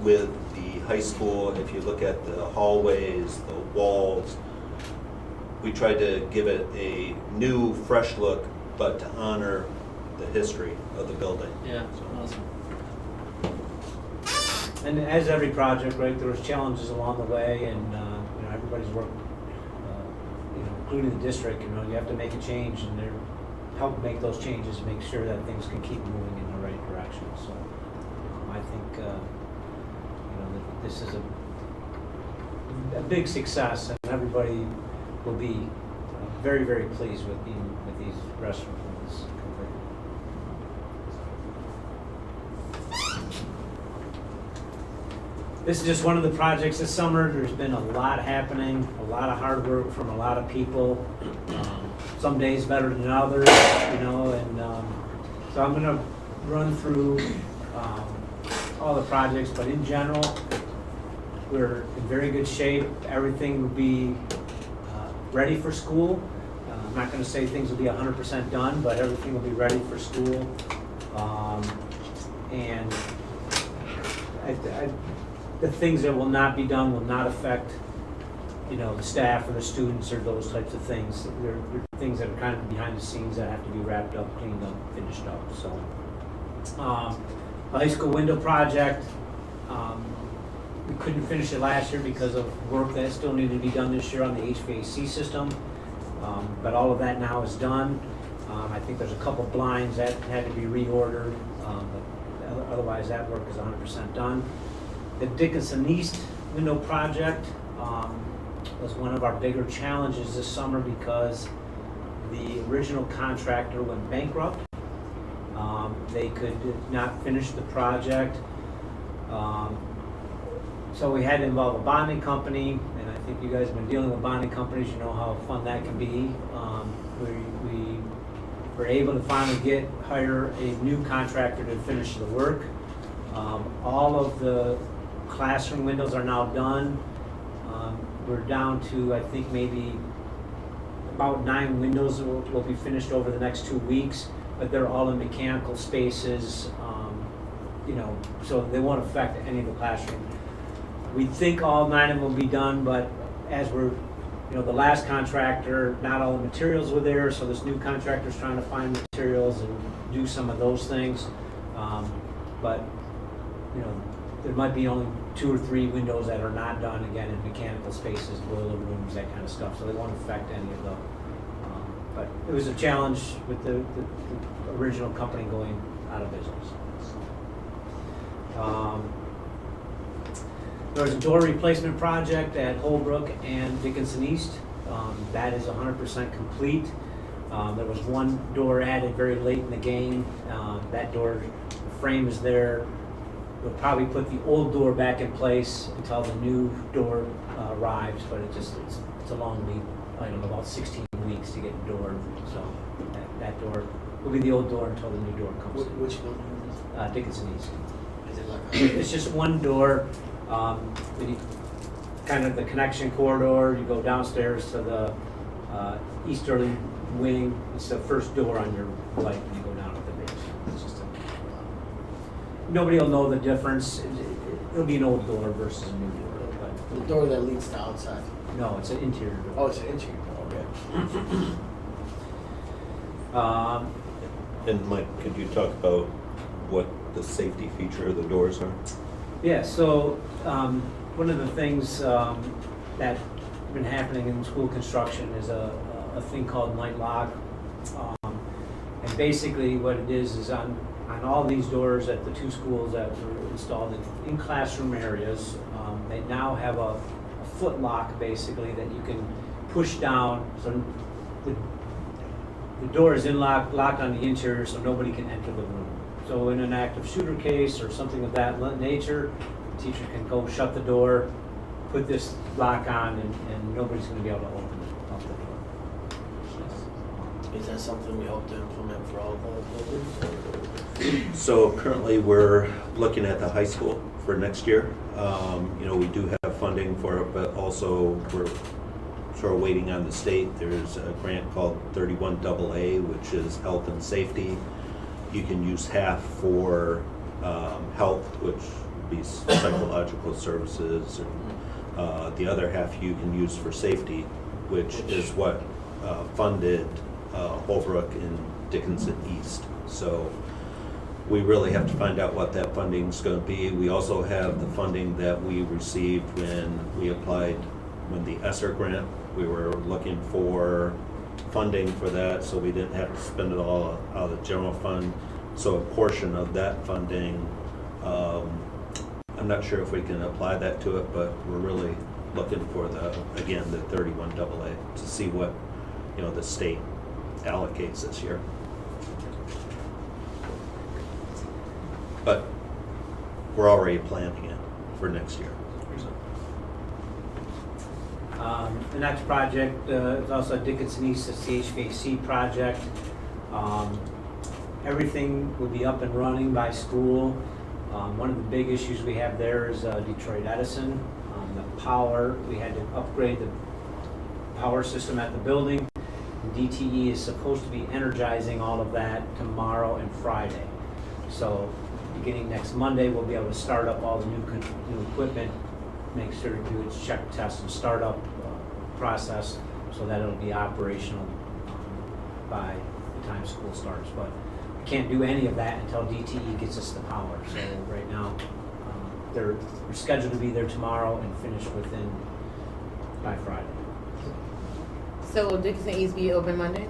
with the high school. If you look at the hallways, the walls, we tried to give it a new, fresh look, but to honor the history of the building. Yeah, awesome. And as every project, right, there was challenges along the way, and you know, everybody's worked, you know, including the district. You know, you have to make a change, and they're help make those changes, make sure that things can keep moving in the right direction. So I think you know, that this is a big success, and everybody will be very, very pleased with these restrooms completed. This is just one of the projects this summer. There's been a lot happening, a lot of hard work from a lot of people. Some days better than others, you know, and so I'm gonna run through all the projects, but in general, we're in very good shape. Everything will be ready for school. I'm not gonna say things will be 100% done, but everything will be ready for school. And the things that will not be done will not affect, the staff or the students or those types of things. They're things that are kind of behind the scenes that have to be wrapped up, cleaned up, finished up, so. The high school window project, we couldn't finish it last year because of work that still needed to be done this year on the HVAC system. But all of that now is done. I think there's a couple blinds that had to be reordered, but otherwise that work is 100% done. The Dickinson East window project was one of our bigger challenges this summer because the original contractor went bankrupt. They could not finish the project. So we had to involve a bonding company, and I think you guys have been dealing with bonding companies, you know how fun that can be. We were able to finally hire a new contractor to finish the work. All of the classroom windows are now done. We're down to, I think, maybe about 9 windows will be finished over the next 2 weeks, but they're all in mechanical spaces, so they won't affect any of the classroom. We think all 9 of them will be done, but as we're, the last contractor, not all the materials were there, so this new contractor's trying to find materials and do some of those things. But, there might be only 2 or 3 windows that are not done, again, in mechanical spaces, boiler rooms, that kind of stuff, so they won't affect any of them. But it was a challenge with the original company going out of business. There was a door replacement project at Holbrook and Dickinson East. That is 100% complete. There was one door added very late in the game. That door, the frame is there. We'll probably put the old door back in place until the new door arrives, but it's a long lead item, about 16 weeks to get a door. So that door will be the old door until the new door comes in. Which building is this? Dickinson East. Is it like It's just one door, kind of the connection corridor. You go downstairs to the easterly wing. It's the first door on your right when you go down to the base. It's just nobody will know the difference. It'll be an old door versus a new door. But the door that leads to outside? no, it's an interior door. Oh, it's an interior door, okay. And Mike, could you talk about what the safety feature of the doors are? Yeah, so one of the things that's been happening in school construction is a thing called night lock. And basically what it is on all these doors at the 2 schools that were installed in classroom areas, they now have a foot lock basically that you can push down. So the door is locked on the interior so nobody can enter the room. So in an active shooter case or something of that nature, the teacher can go shut the door, put this lock on, and nobody's going to be able to open up the door. Is that something we hope to implement for all of our buildings? So currently, we're looking at the high school for next year. We do have funding for it, but also we're sort of waiting on the state. There's a grant called 31AA, which is health and safety. You can use half for health, which would be psychological services, and the other half you can use for safety, which is what funded Holbrook and Dickinson East. So we really have to find out what that funding is going to be. We also have the funding that we received when the ESSER grant, we were looking for funding for that, so we didn't have to spend it all out of the general fund. So a portion of that funding, I'm not sure if we can apply that to it, but we're really looking for the 31AA to see what, the state allocates this year. But we're already planning it for next year. The next project is also Dickinson East, it's the HVAC project. Everything will be up and running by school. One of the big issues we have there is Detroit Edison. The power, we had to upgrade the power system at the building. DTE is supposed to be energizing all of that tomorrow and Friday. So beginning next Monday, we'll be able to start up all the new equipment, make sure to do its check, test, and startup process so that it'll be operational by the time school starts. But we can't do any of that until DTE gets us the power. So right now, they're scheduled to be there tomorrow and finish by Friday. So will Dickinson East be open Monday?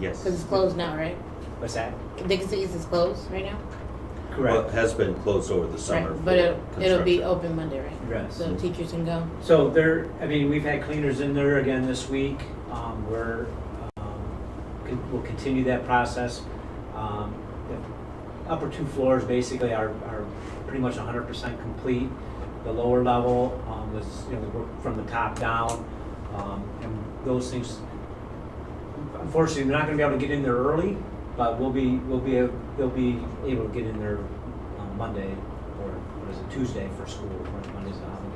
Yes. Because it's closed now, right? What's that? Dickinson East is closed right now? Well, it Correct. has been closed over the summer. Right, but for it'll be construction. open Monday, right? Yes. So teachers can go? So we've had cleaners in there again this week. We'll continue that process. The upper two floors basically are pretty much 100% complete. The lower level was, work from the top down. And those things, unfortunately, they're not gonna be able to get in there early, but they'll be able to get in there on Monday, or what is it, Tuesday for school, when Monday's a holiday.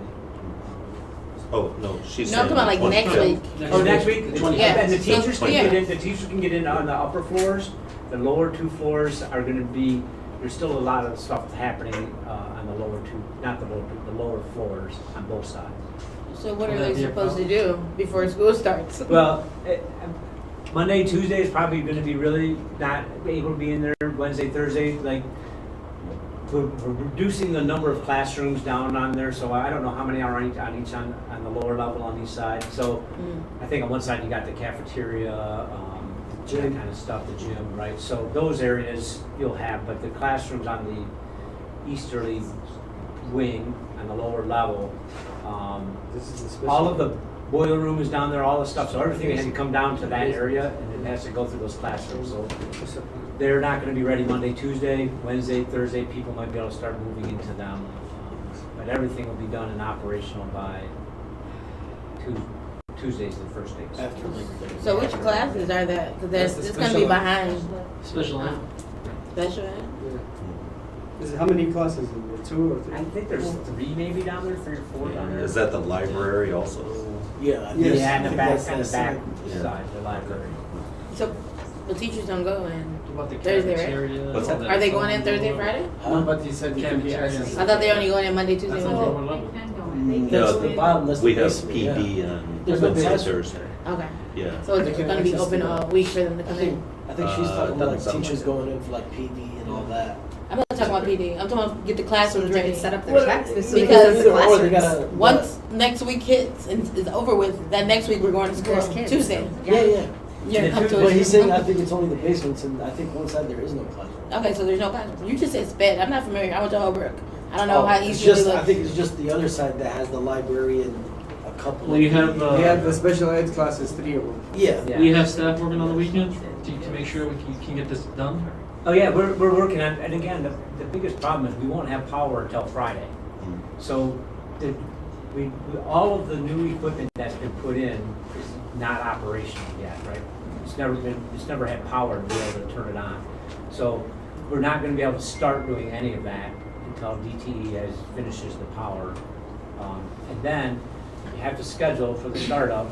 Oh, no, she's No, I'm saying. talking about like next week. Oh, next week? The 20th. Yeah. And the teachers can Yeah. get in, on the upper floors. The lower two floors are gonna be, there's still a lot of stuff happening, on the lower two, not the lower two, the lower floors on both sides. So what are Will that they be a supposed to do before school starts? Well, Monday, Tuesday is probably gonna be really not able to be in there. Wednesday, Thursday, like, we're reducing the number of classrooms down on there, so I don't know how many are on the lower level on each side. So I think on one side you got the cafeteria, that kind of stuff, the gym, right? So those areas you'll have, but the classrooms on the easterly wing on the lower level, all of the boiler room is down there, all the stuff, so everything has to come down to that area and it has to go through those classrooms. So they're not gonna be ready Monday, Tuesday, Wednesday, Thursday, people might be able to start moving into them. But everything will be done and operational by Tuesday's the first day. After Labor Day. So which classes are that? Because That's the it's gonna be special ed. behind Special ed. special ed. How many classes? Is there 2 or 3? I think there's 3 maybe down there, 3 or 4 down there. Is that the library also? Yeah. Yes. Yeah, in the I back, think on the that's back Yeah. side, the library. So the teachers don't go in. What about the Thursday, right? cafeteria? What's that? Are they going in Thursday, Friday? No, but you said you can be Cafeteria. accessed. I thought they only going in Monday, Tuesday, That's on the Wednesday. lower level. That's No, the bottom, that's the We have basement, yeah. PD on There's no Wednesday, basement. Thursday. Okay. Yeah. So it's They can gonna be access open the- all week for them to come in? I think she's talking about like doesn't sound teachers like going in for like PD and all that. I'm not talking about PD. I'm talking about get the classrooms ready. Set up Well, their classes so they can because- set up the Or they classrooms. gotta. Once next week hits and is over with, that next week we're going to school There's kids. Tuesday. Yeah, yeah. You're gonna come to But he's saying, I a. think it's only the basements, and I think one side there is no classroom. Okay, so there's no classroom. You just said sped. I'm not familiar. I went to Holbrook. I don't know Oh, how it's easy it just, I looks. think it's just the other side that has the library and a couple. Well, you of- have, We have the special ed classes, 3 of them. Yeah. Yeah. We have staff working on the weekend to make sure we can get this done. Oh yeah, we're working on, and again, the biggest problem is we won't have power until Friday. So all of the new equipment that's been put in is not operational yet, right? It's never had power to be able to turn it on. So we're not gonna be able to start doing any of that until DTE finishes the power. And then you have to schedule for the startup,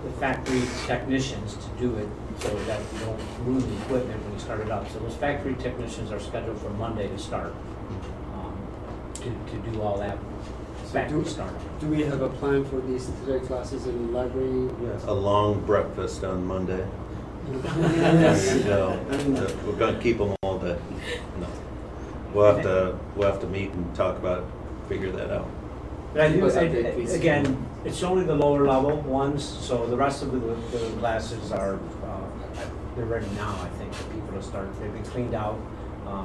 the factory technicians to do it so that you don't ruin the equipment when you start it up. So those factory technicians are scheduled for Monday to start, to do all that factory startup. Do we have a plan for these 3 classes in the library? A long breakfast on Monday. There you go. We're gonna keep them all day. No. We'll have to meet and talk about, figure that out. But I do, Because of the increase. again, it's only the lower level ones, so the rest of the classes are, they're ready now, I think, for people to start. They've been cleaned out.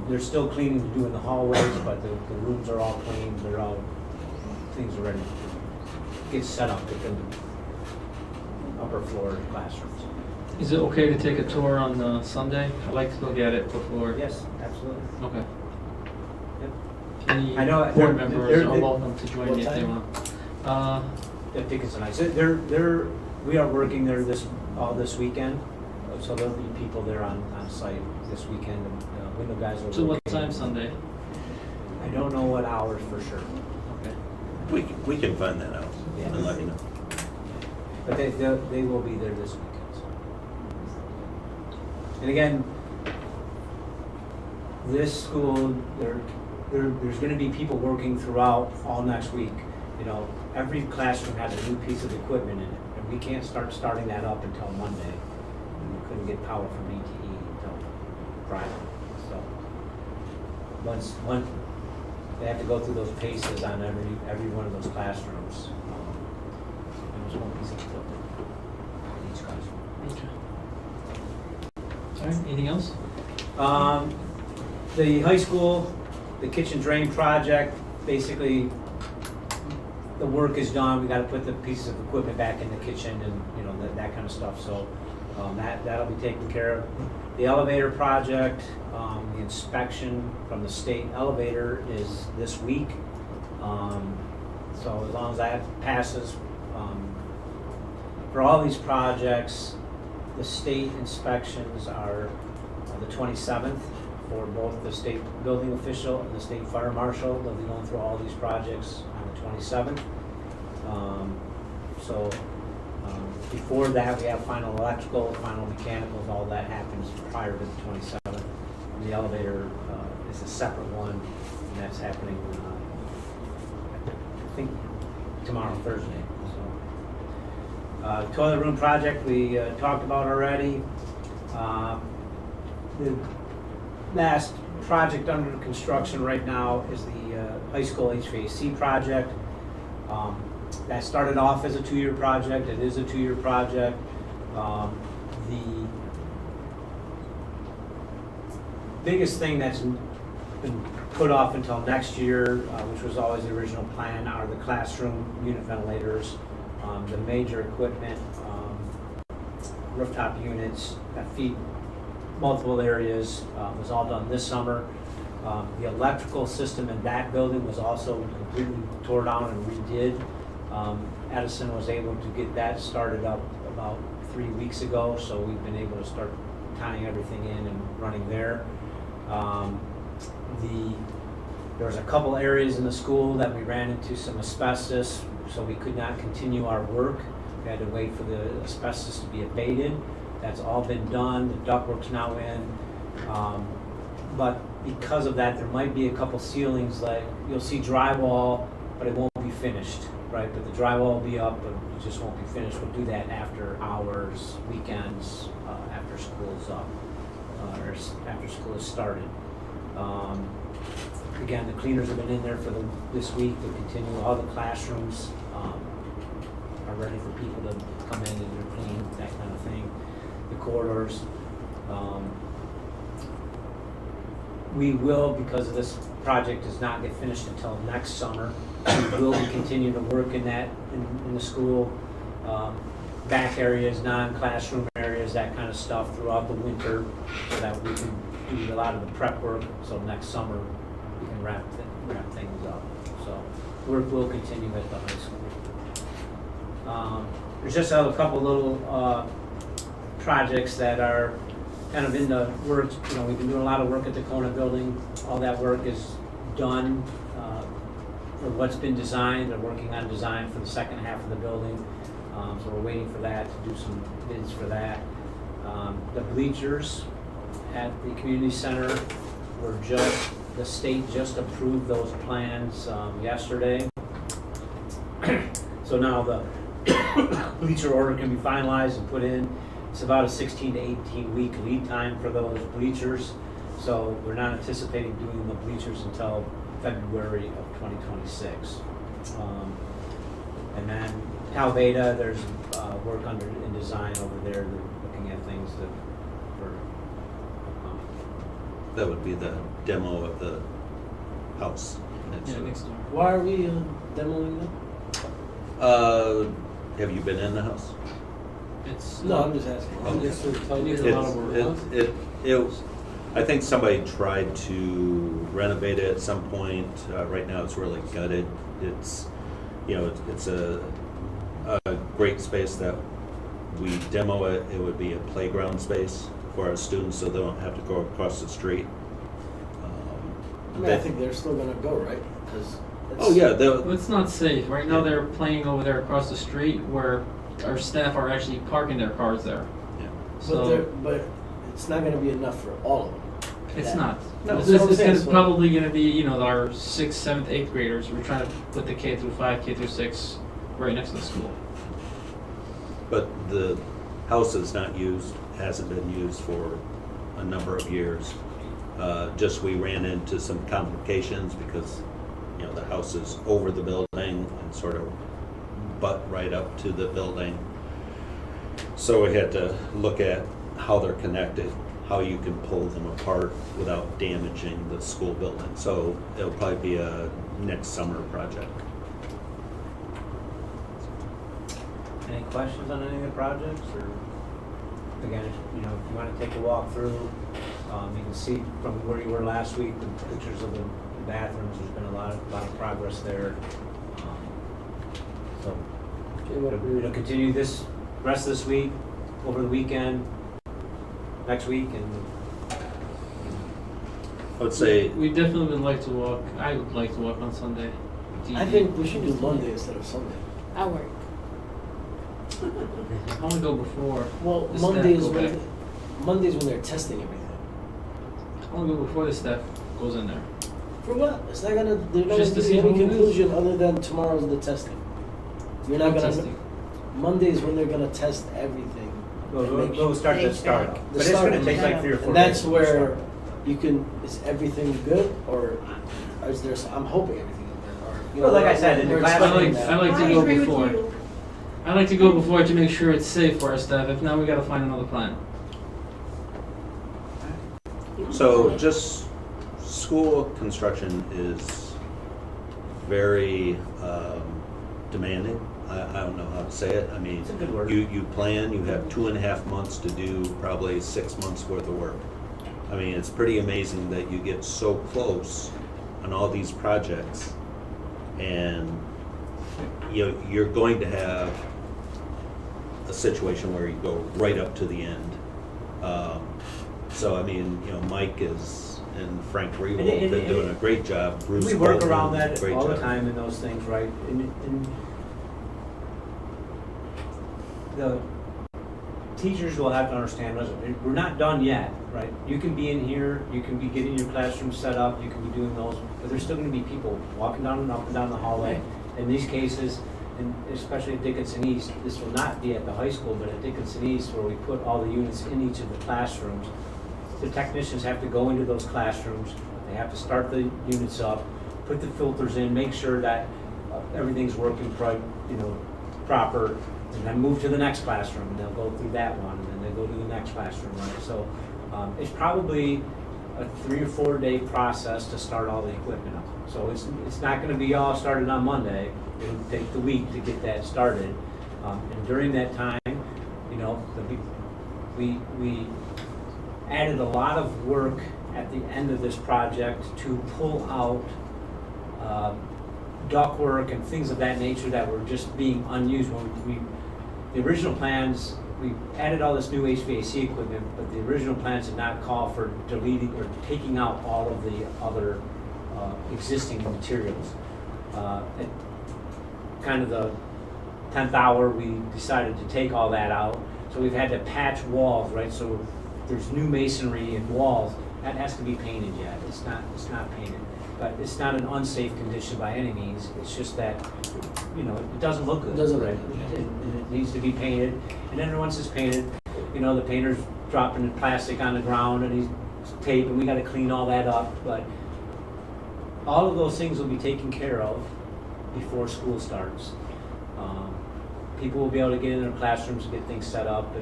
There's still cleaning to do in the hallways, but the rooms are all clean, things are ready to get set up within the upper floor classrooms. Is it okay to take a tour on Sunday? I'd like to look at it before. Yes, absolutely. Okay. Yep. Any I know, board they're- members they're- are welcome to join what me if they time? want. Yeah, Dickinson Heights. We are working there all this weekend, so there'll be people there on site this weekend. Window guys will. So what time Sunday? I don't know what hours for sure, Okay. We can find that out Yeah. and let you know. but they will be there this weekend. So. And again, this school, there's gonna be people working throughout all next week. You know, every classroom has a new piece of equipment in it, and we can't starting that up until Monday. And we couldn't get power from ETE until Friday, so. Once, they have to go through those paces on every one of those classrooms. And there's one piece of equipment in each classroom. Okay. All right, anything else? The high school, the kitchen drain project, basically, the work is done. We gotta put the pieces of equipment back in the kitchen and, you know, that kind of stuff, so, that'll be taken care of. The elevator project, the inspection from the state elevator is this week. So as long as that passes, for all these projects, the state inspections are the 27th for both the state building official and the state fire marshal. They'll be going through all these projects on the 27th. Before that, we have final electrical, final mechanicals, all that happens prior to the 27th. And the elevator is a separate one, and that's happening, I think, tomorrow, Thursday. So, toilet room project we talked about already. The last project under construction right now is the high school HVAC project. That started off as a 2-year project. It is a 2-year project. The biggest thing that's been put off until next year, which was always the original plan, are the classroom unit ventilators, the major equipment, rooftop units that feed multiple areas, was all done this summer. The electrical system in that building was also completely tore down and redid. Edison was able to get that started up about 3 weeks ago, so we've been able to start tying everything in and running there. There was a couple areas in the school that we ran into some asbestos, so we could not continue our work. We had to wait for the asbestos to be abated. That's all been done. The ductwork's now in. But because of that, there might be a couple ceilings, like you'll see drywall, but it won't be finished, right? But the drywall will be up, but it just won't be finished. We'll do that after hours, weekends, after school is up, or after school is started. Again, the cleaners have been in there for this week to continue. All the classrooms are ready for people to come in and do clean, that kind of thing. The corridors. We will, because this project does not get finished until next summer, we will be continuing to work in that, in the school, back areas, non-classroom areas, that kind of stuff throughout the winter, so that we can do a lot of the prep work, so next summer we can wrap things up. So work will continue at the high school. There's just a couple little projects that are kind of in the works. You know, we've been doing a lot of work at the Kona building. All that work is done for what's been designed. They're working on design for the second half of the building. So we're waiting for that, to do some bids for that. The bleachers at the community center were the state just approved those plans yesterday. So now the bleacher order can be finalized and put in. It's about a 16 to 18 week lead time for those bleachers. So we're not anticipating doing the bleachers until February of 2026. And then Calveda, there's work in design over there. They're looking at things for That would be the demo of the house next Yeah, door. next door. Why are we demoing them? Have you been in the house? It's No, I'm just asking. I'm just telling you. It needs a lot of work. I think somebody tried to renovate it at some point. Right now, it's really gutted. It's, it's a great space that we demo it. It would be a playground space for our students, so they don't have to go across the street. I think they're still gonna go, right? 'Cause Oh yeah, Well, it's not safe. Right now, they're playing over there across the street where our staff are actually parking their cars there. yeah. So, but it's not gonna be enough for all of them. It's Yeah. not. No, This that's what I'm is saying, gonna so- probably gonna be, you know, our 6th, 7th, 8th graders. We're trying to put the K through 5, K through 6 right next to the school. But the house is not used, hasn't been used for a number of years. Just we ran into some complications because, you know, the house is over the building and sort of butt right up to the building. So we had to look at how they're connected, how you can pull them apart without damaging the school building. So it'll probably be a next summer project. Any questions on any of the projects, or, again, you know, if you wanna take a walk through, you can see from where you were last week, the pictures of the bathrooms, there's been a lot of progress there. So, it'll continue this, rest of this week, over the weekend, next week, and I would say, We definitely would like to walk. I would like to walk on Sunday. I think we should do Monday instead of Sunday. I work. I want to go before. Well, the staff Mondays go when, back. Mondays when they're testing everything. I want to go before the staff goes in there. For what? It's not gonna, they're not Just gonna to see give any how it is. conclusion other than tomorrow's the testing. You're not gonna, Testing. Mondays when they're gonna test everything. we'll start the start. But it's gonna take like 3 or 4 And days. that's to where start. you can, is everything good or is there, I'm hoping everything is good or, you know. Well, like I said, in the we're class- expecting I that. like to I go agree with before. you. I like to go before to make sure it's safe for our staff. If not, we got to find another plan. so just school construction is very demanding. I don't know how to say it. I mean, It's a good word. you plan, you have 2.5 months to do probably 6 months worth of work. I mean, it's pretty amazing that you get so close on all these projects, and you're going to have a situation where you go right up to the end. So I mean, Mike and Frank Regal have been And- doing a great job. Bruce We work Bolton, around that great all the job. time in those things, right? And the teachers will have to understand, listen, we're not done yet, right? You can be in here, you can be getting your classroom set up, you can be doing those, but there's still gonna be people walking down and up and down the hallway. In these cases, and especially at Dickinson East, this will not be at the high school, but at Dickinson East, where we put all the units in each of the classrooms, the technicians have to go into those classrooms, they have to start the units up, put the filters in, make sure that everything's working proper, and then move to the next classroom, and they'll go through that one, and then they go to the next classroom, right? So it's probably a 3 or 4 day process to start all the equipment up. So it's not gonna be all started on Monday, it'll take the week to get that started. And during that time, we added a lot of work at the end of this project to pull out ductwork and things of that nature that were just being unused. The original plans, we added all this new HVAC equipment, but the original plans did not call for deleting or taking out all of the other existing materials. At kind of the 10th hour, we decided to take all that out. So we've had to patch walls, right? So there's new masonry in walls. That has to be painted yet. It's not painted. But it's not an unsafe condition by any means. It's just that, it doesn't look good. It doesn't right? look good. And it needs to be painted. And then once it's painted, the painter's dropping the plastic on the ground and he's tape, and we gotta clean all that up. But all of those things will be taken care of before school starts. People will be able to get in their classrooms and get things set up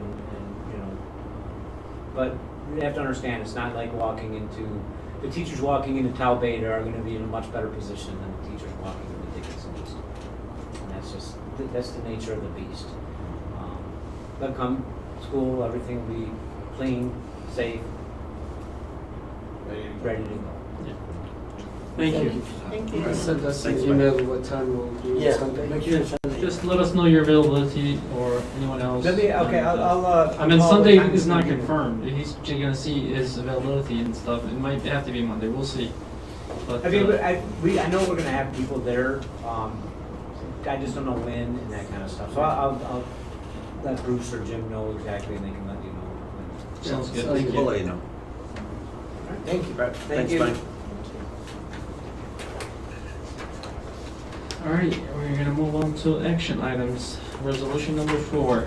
but you have to understand, it's not like the teachers walking into Talbot are gonna be in a much better position than the teachers walking into Dickinson East. And that's the nature of the beast. But come school, everything will be clean, safe, ready to go. Thank you. Thank you. I sent us an Thanks, email what time we'll do Yeah, Sunday. make sure it's Sunday. Just let us know your availability or anyone else. I'll I mean, call Sunday what time is not we can. confirmed. He's gonna see his availability and stuff. It might have to be Monday. We'll see. But, I mean, I know we're gonna have people there, I just don't know when and that kind of stuff. So I'll let Bruce or Jim know exactly, and they can let you know when. Sounds good, Sounds thank good. We'll you. let you know. Thank you, Brett. Thanks, Mike. All right, we're gonna move on to action items. Resolution number 4.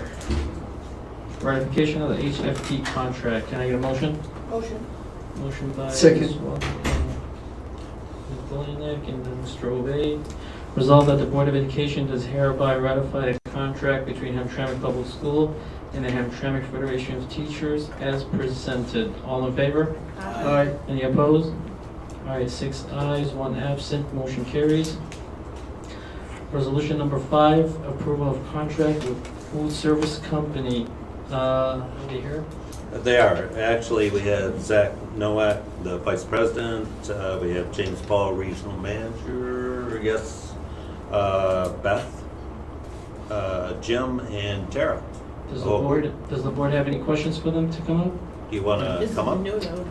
Ratification of the HFT contract. Can I get a motion? Motion. Motion by Second. Ms. Bolinek and then Mr. Obey. Resolved that the Board of Education does hereby ratify the contract between Hamtramck Public School and the Hamtramck Federation of Teachers as presented. All in favor? Aye. Any opposed? All right, 6 ayes, 1 absent, motion carries. Resolution number 5, approval of contract with food service company. Are they here? They are. Actually, we have Zach Nowak, the vice president. We have James Paul, regional manager. Yes. Beth, Jim, and Tara. Does the board have any questions for them to come up? Do you want to come up? New though.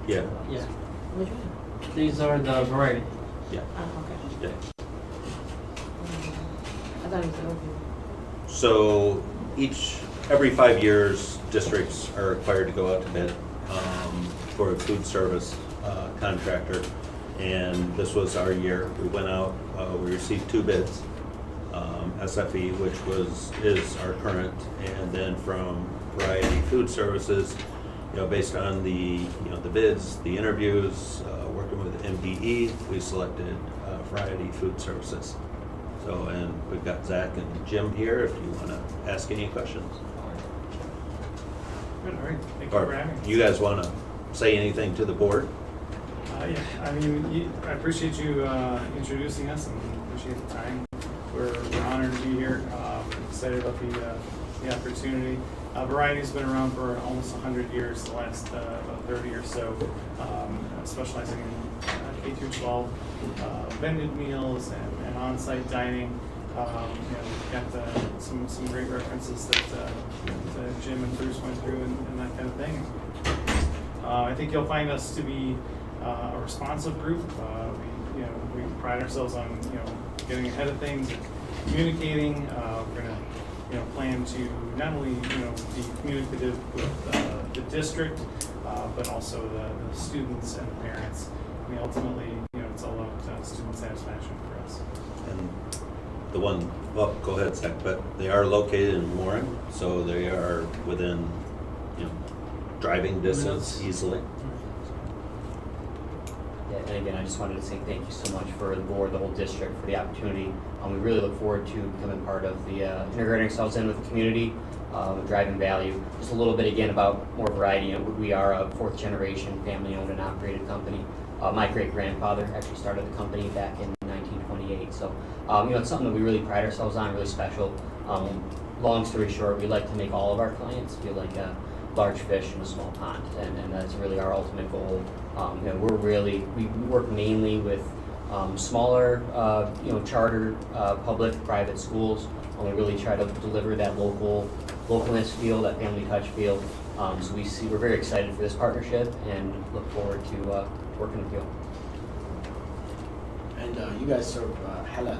Yeah. Yeah. Which one? These are the variety. Yeah. Oh, okay. Yeah. I thought it was an open. So every 5 years, districts are required to go out to bid for a food service contractor. And this was our year. We went out, we received 2 bids. SFE, which is our current, and then from Variety Food Services, based on the bids, the interviews, working with MDE, we selected Variety Food Services. So, and we've got Zach and Jim here if you want to ask any questions. Good, all right. Thank you for Or having us. you guys want to say anything to the board? Yeah, I mean, I appreciate you introducing us and appreciate the time. We're honored to be here. Excited about the opportunity. Variety's been around for almost 100 years, the last about 30 or so, specializing in K through 12 vended meals and on-site dining. We've got some great references that Jim and Bruce went through and that kind of thing. I think you'll find us to be a responsive group. We pride ourselves on getting ahead of things, and communicating. We're going to plan to not only be communicative with the district, but also the students and the parents. I mean, ultimately, it's all about student satisfaction for us. And the one, well, go ahead, Zach, but they are located in Warren, so they are within, driving distance easily. Yeah, and again, I just wanted to say thank you so much for the board, the whole district, for the opportunity. We really look forward to becoming part of the integrating ourselves in with the community, driving value. Just a little bit again about more variety. We are a 4th generation family-owned and operated company. My great-grandfather actually started the company back in 1928. So, it's something that we really pride ourselves on, really special. Long story short, we like to make all of our clients feel like a large fish in a small pond, and that's really our ultimate goal. We work mainly with smaller, charter, public, private schools, and we really try to deliver that localness feel, that family touch feel. So we're very excited for this partnership and look forward to working with you. And you guys serve halal,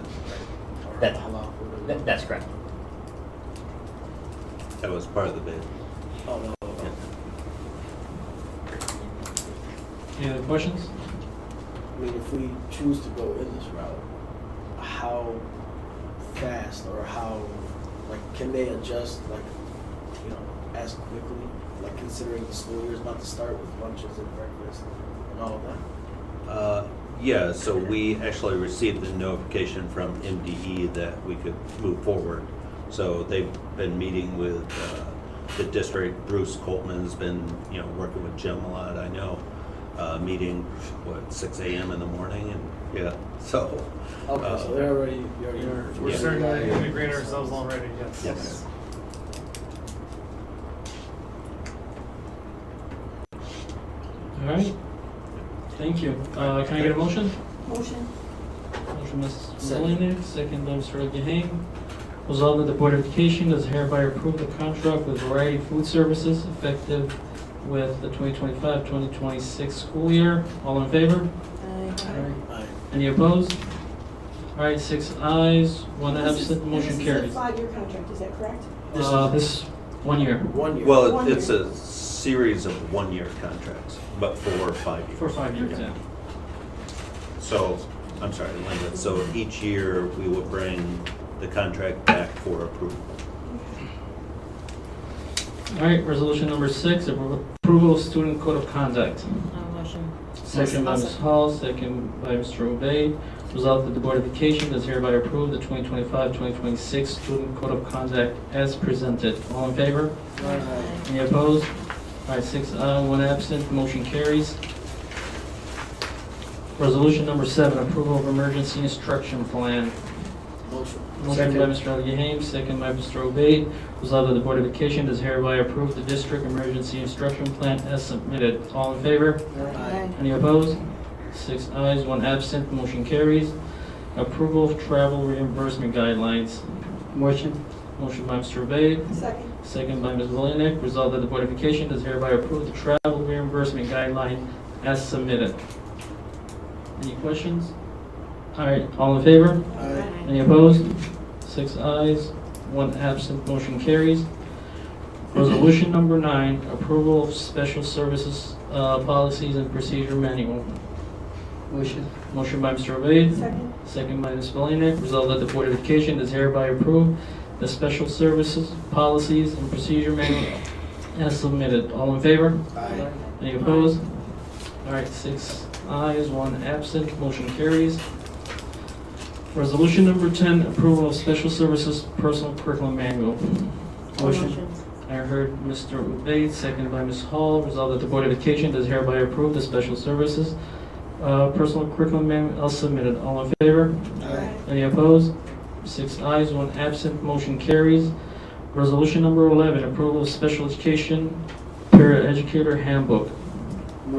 right? Or halal food? That's correct. That was part of the bid. Oh, no. Any other questions? I mean, if we choose to go in this route, how fast or how, can they adjust, as quickly, considering the school year is about to start with lunches and breakfast and all of that? Yeah, so we actually received the notification from MDE that we could move forward. So they've been meeting with the district. Bruce Coltman's been, working with Jim a lot, I know. Meeting, 6 a.m. in the morning, and yeah, so. Okay, so they're already, We're starting to integrate ourselves already, yes. Yes. All right. Thank you. Can I get a motion? Motion. Motion, Ms. Second. Molinek, second by Mr. Gahane. Resolved that the Board of Education does hereby approve the contract with Variety Food Services effective with the 2025-2026 school year. All in favor? Aye. Any opposed? All right, 6 ayes, 1 absent, motion This is carries. a 5-year contract, is that correct? This 1 year. 1 year. Well, One it's year. a series of one-year contracts, but for 5 years. For 5 years, yeah. So, I'm sorry, Linda, so each year we will bring the contract back for approval. All right, resolution number 6, approval of student code of conduct. Motion. Second by Ms. Hall, second by Mr. Obey. Resolved that the Board of Education does hereby approve the 2025-2026 student code of conduct as presented. All in favor? Any opposed? All right, 6 ayes, 1 absent, motion carries. Resolution number 7, approval of emergency instruction plan. Motion. Motion by Mr. Al-Gahaim, second by Mr. Obey. Resolved that the Board of Education does hereby approve the district emergency instruction plan as submitted. All in favor? Aye. Any opposed? 6 ayes, 1 absent, motion carries. Approval of travel reimbursement guidelines. Motion. Motion by Mr. Obey, Second. second by Ms. Volinick. Resolved that the Board of Education does hereby approve the travel reimbursement guideline as submitted. Any questions? All right, all in favor? Aye. Any opposed? 6 ayes, 1 absent, motion carries. Resolution number 9, approval of special services policies and procedure manual. Motion. Motion by Mr. Obey, Second. second by Ms. Volinick. Resolved that the Board of Education does hereby approve the special services policies and procedure manual as submitted. All in favor? Aye. Any opposed? All right, 6 ayes, 1 absent, motion carries. Resolution number 10, approval of special services personal curriculum manual. Motion. I heard Mr. Obey, seconded by Ms. Hall. Resolved that the Board of Education does hereby approve the special services personal curriculum manual as submitted. All in favor? Aye. Any opposed? 6 ayes, 1 absent, motion carries. Resolution number 11, approval of special education paraeducator handbook.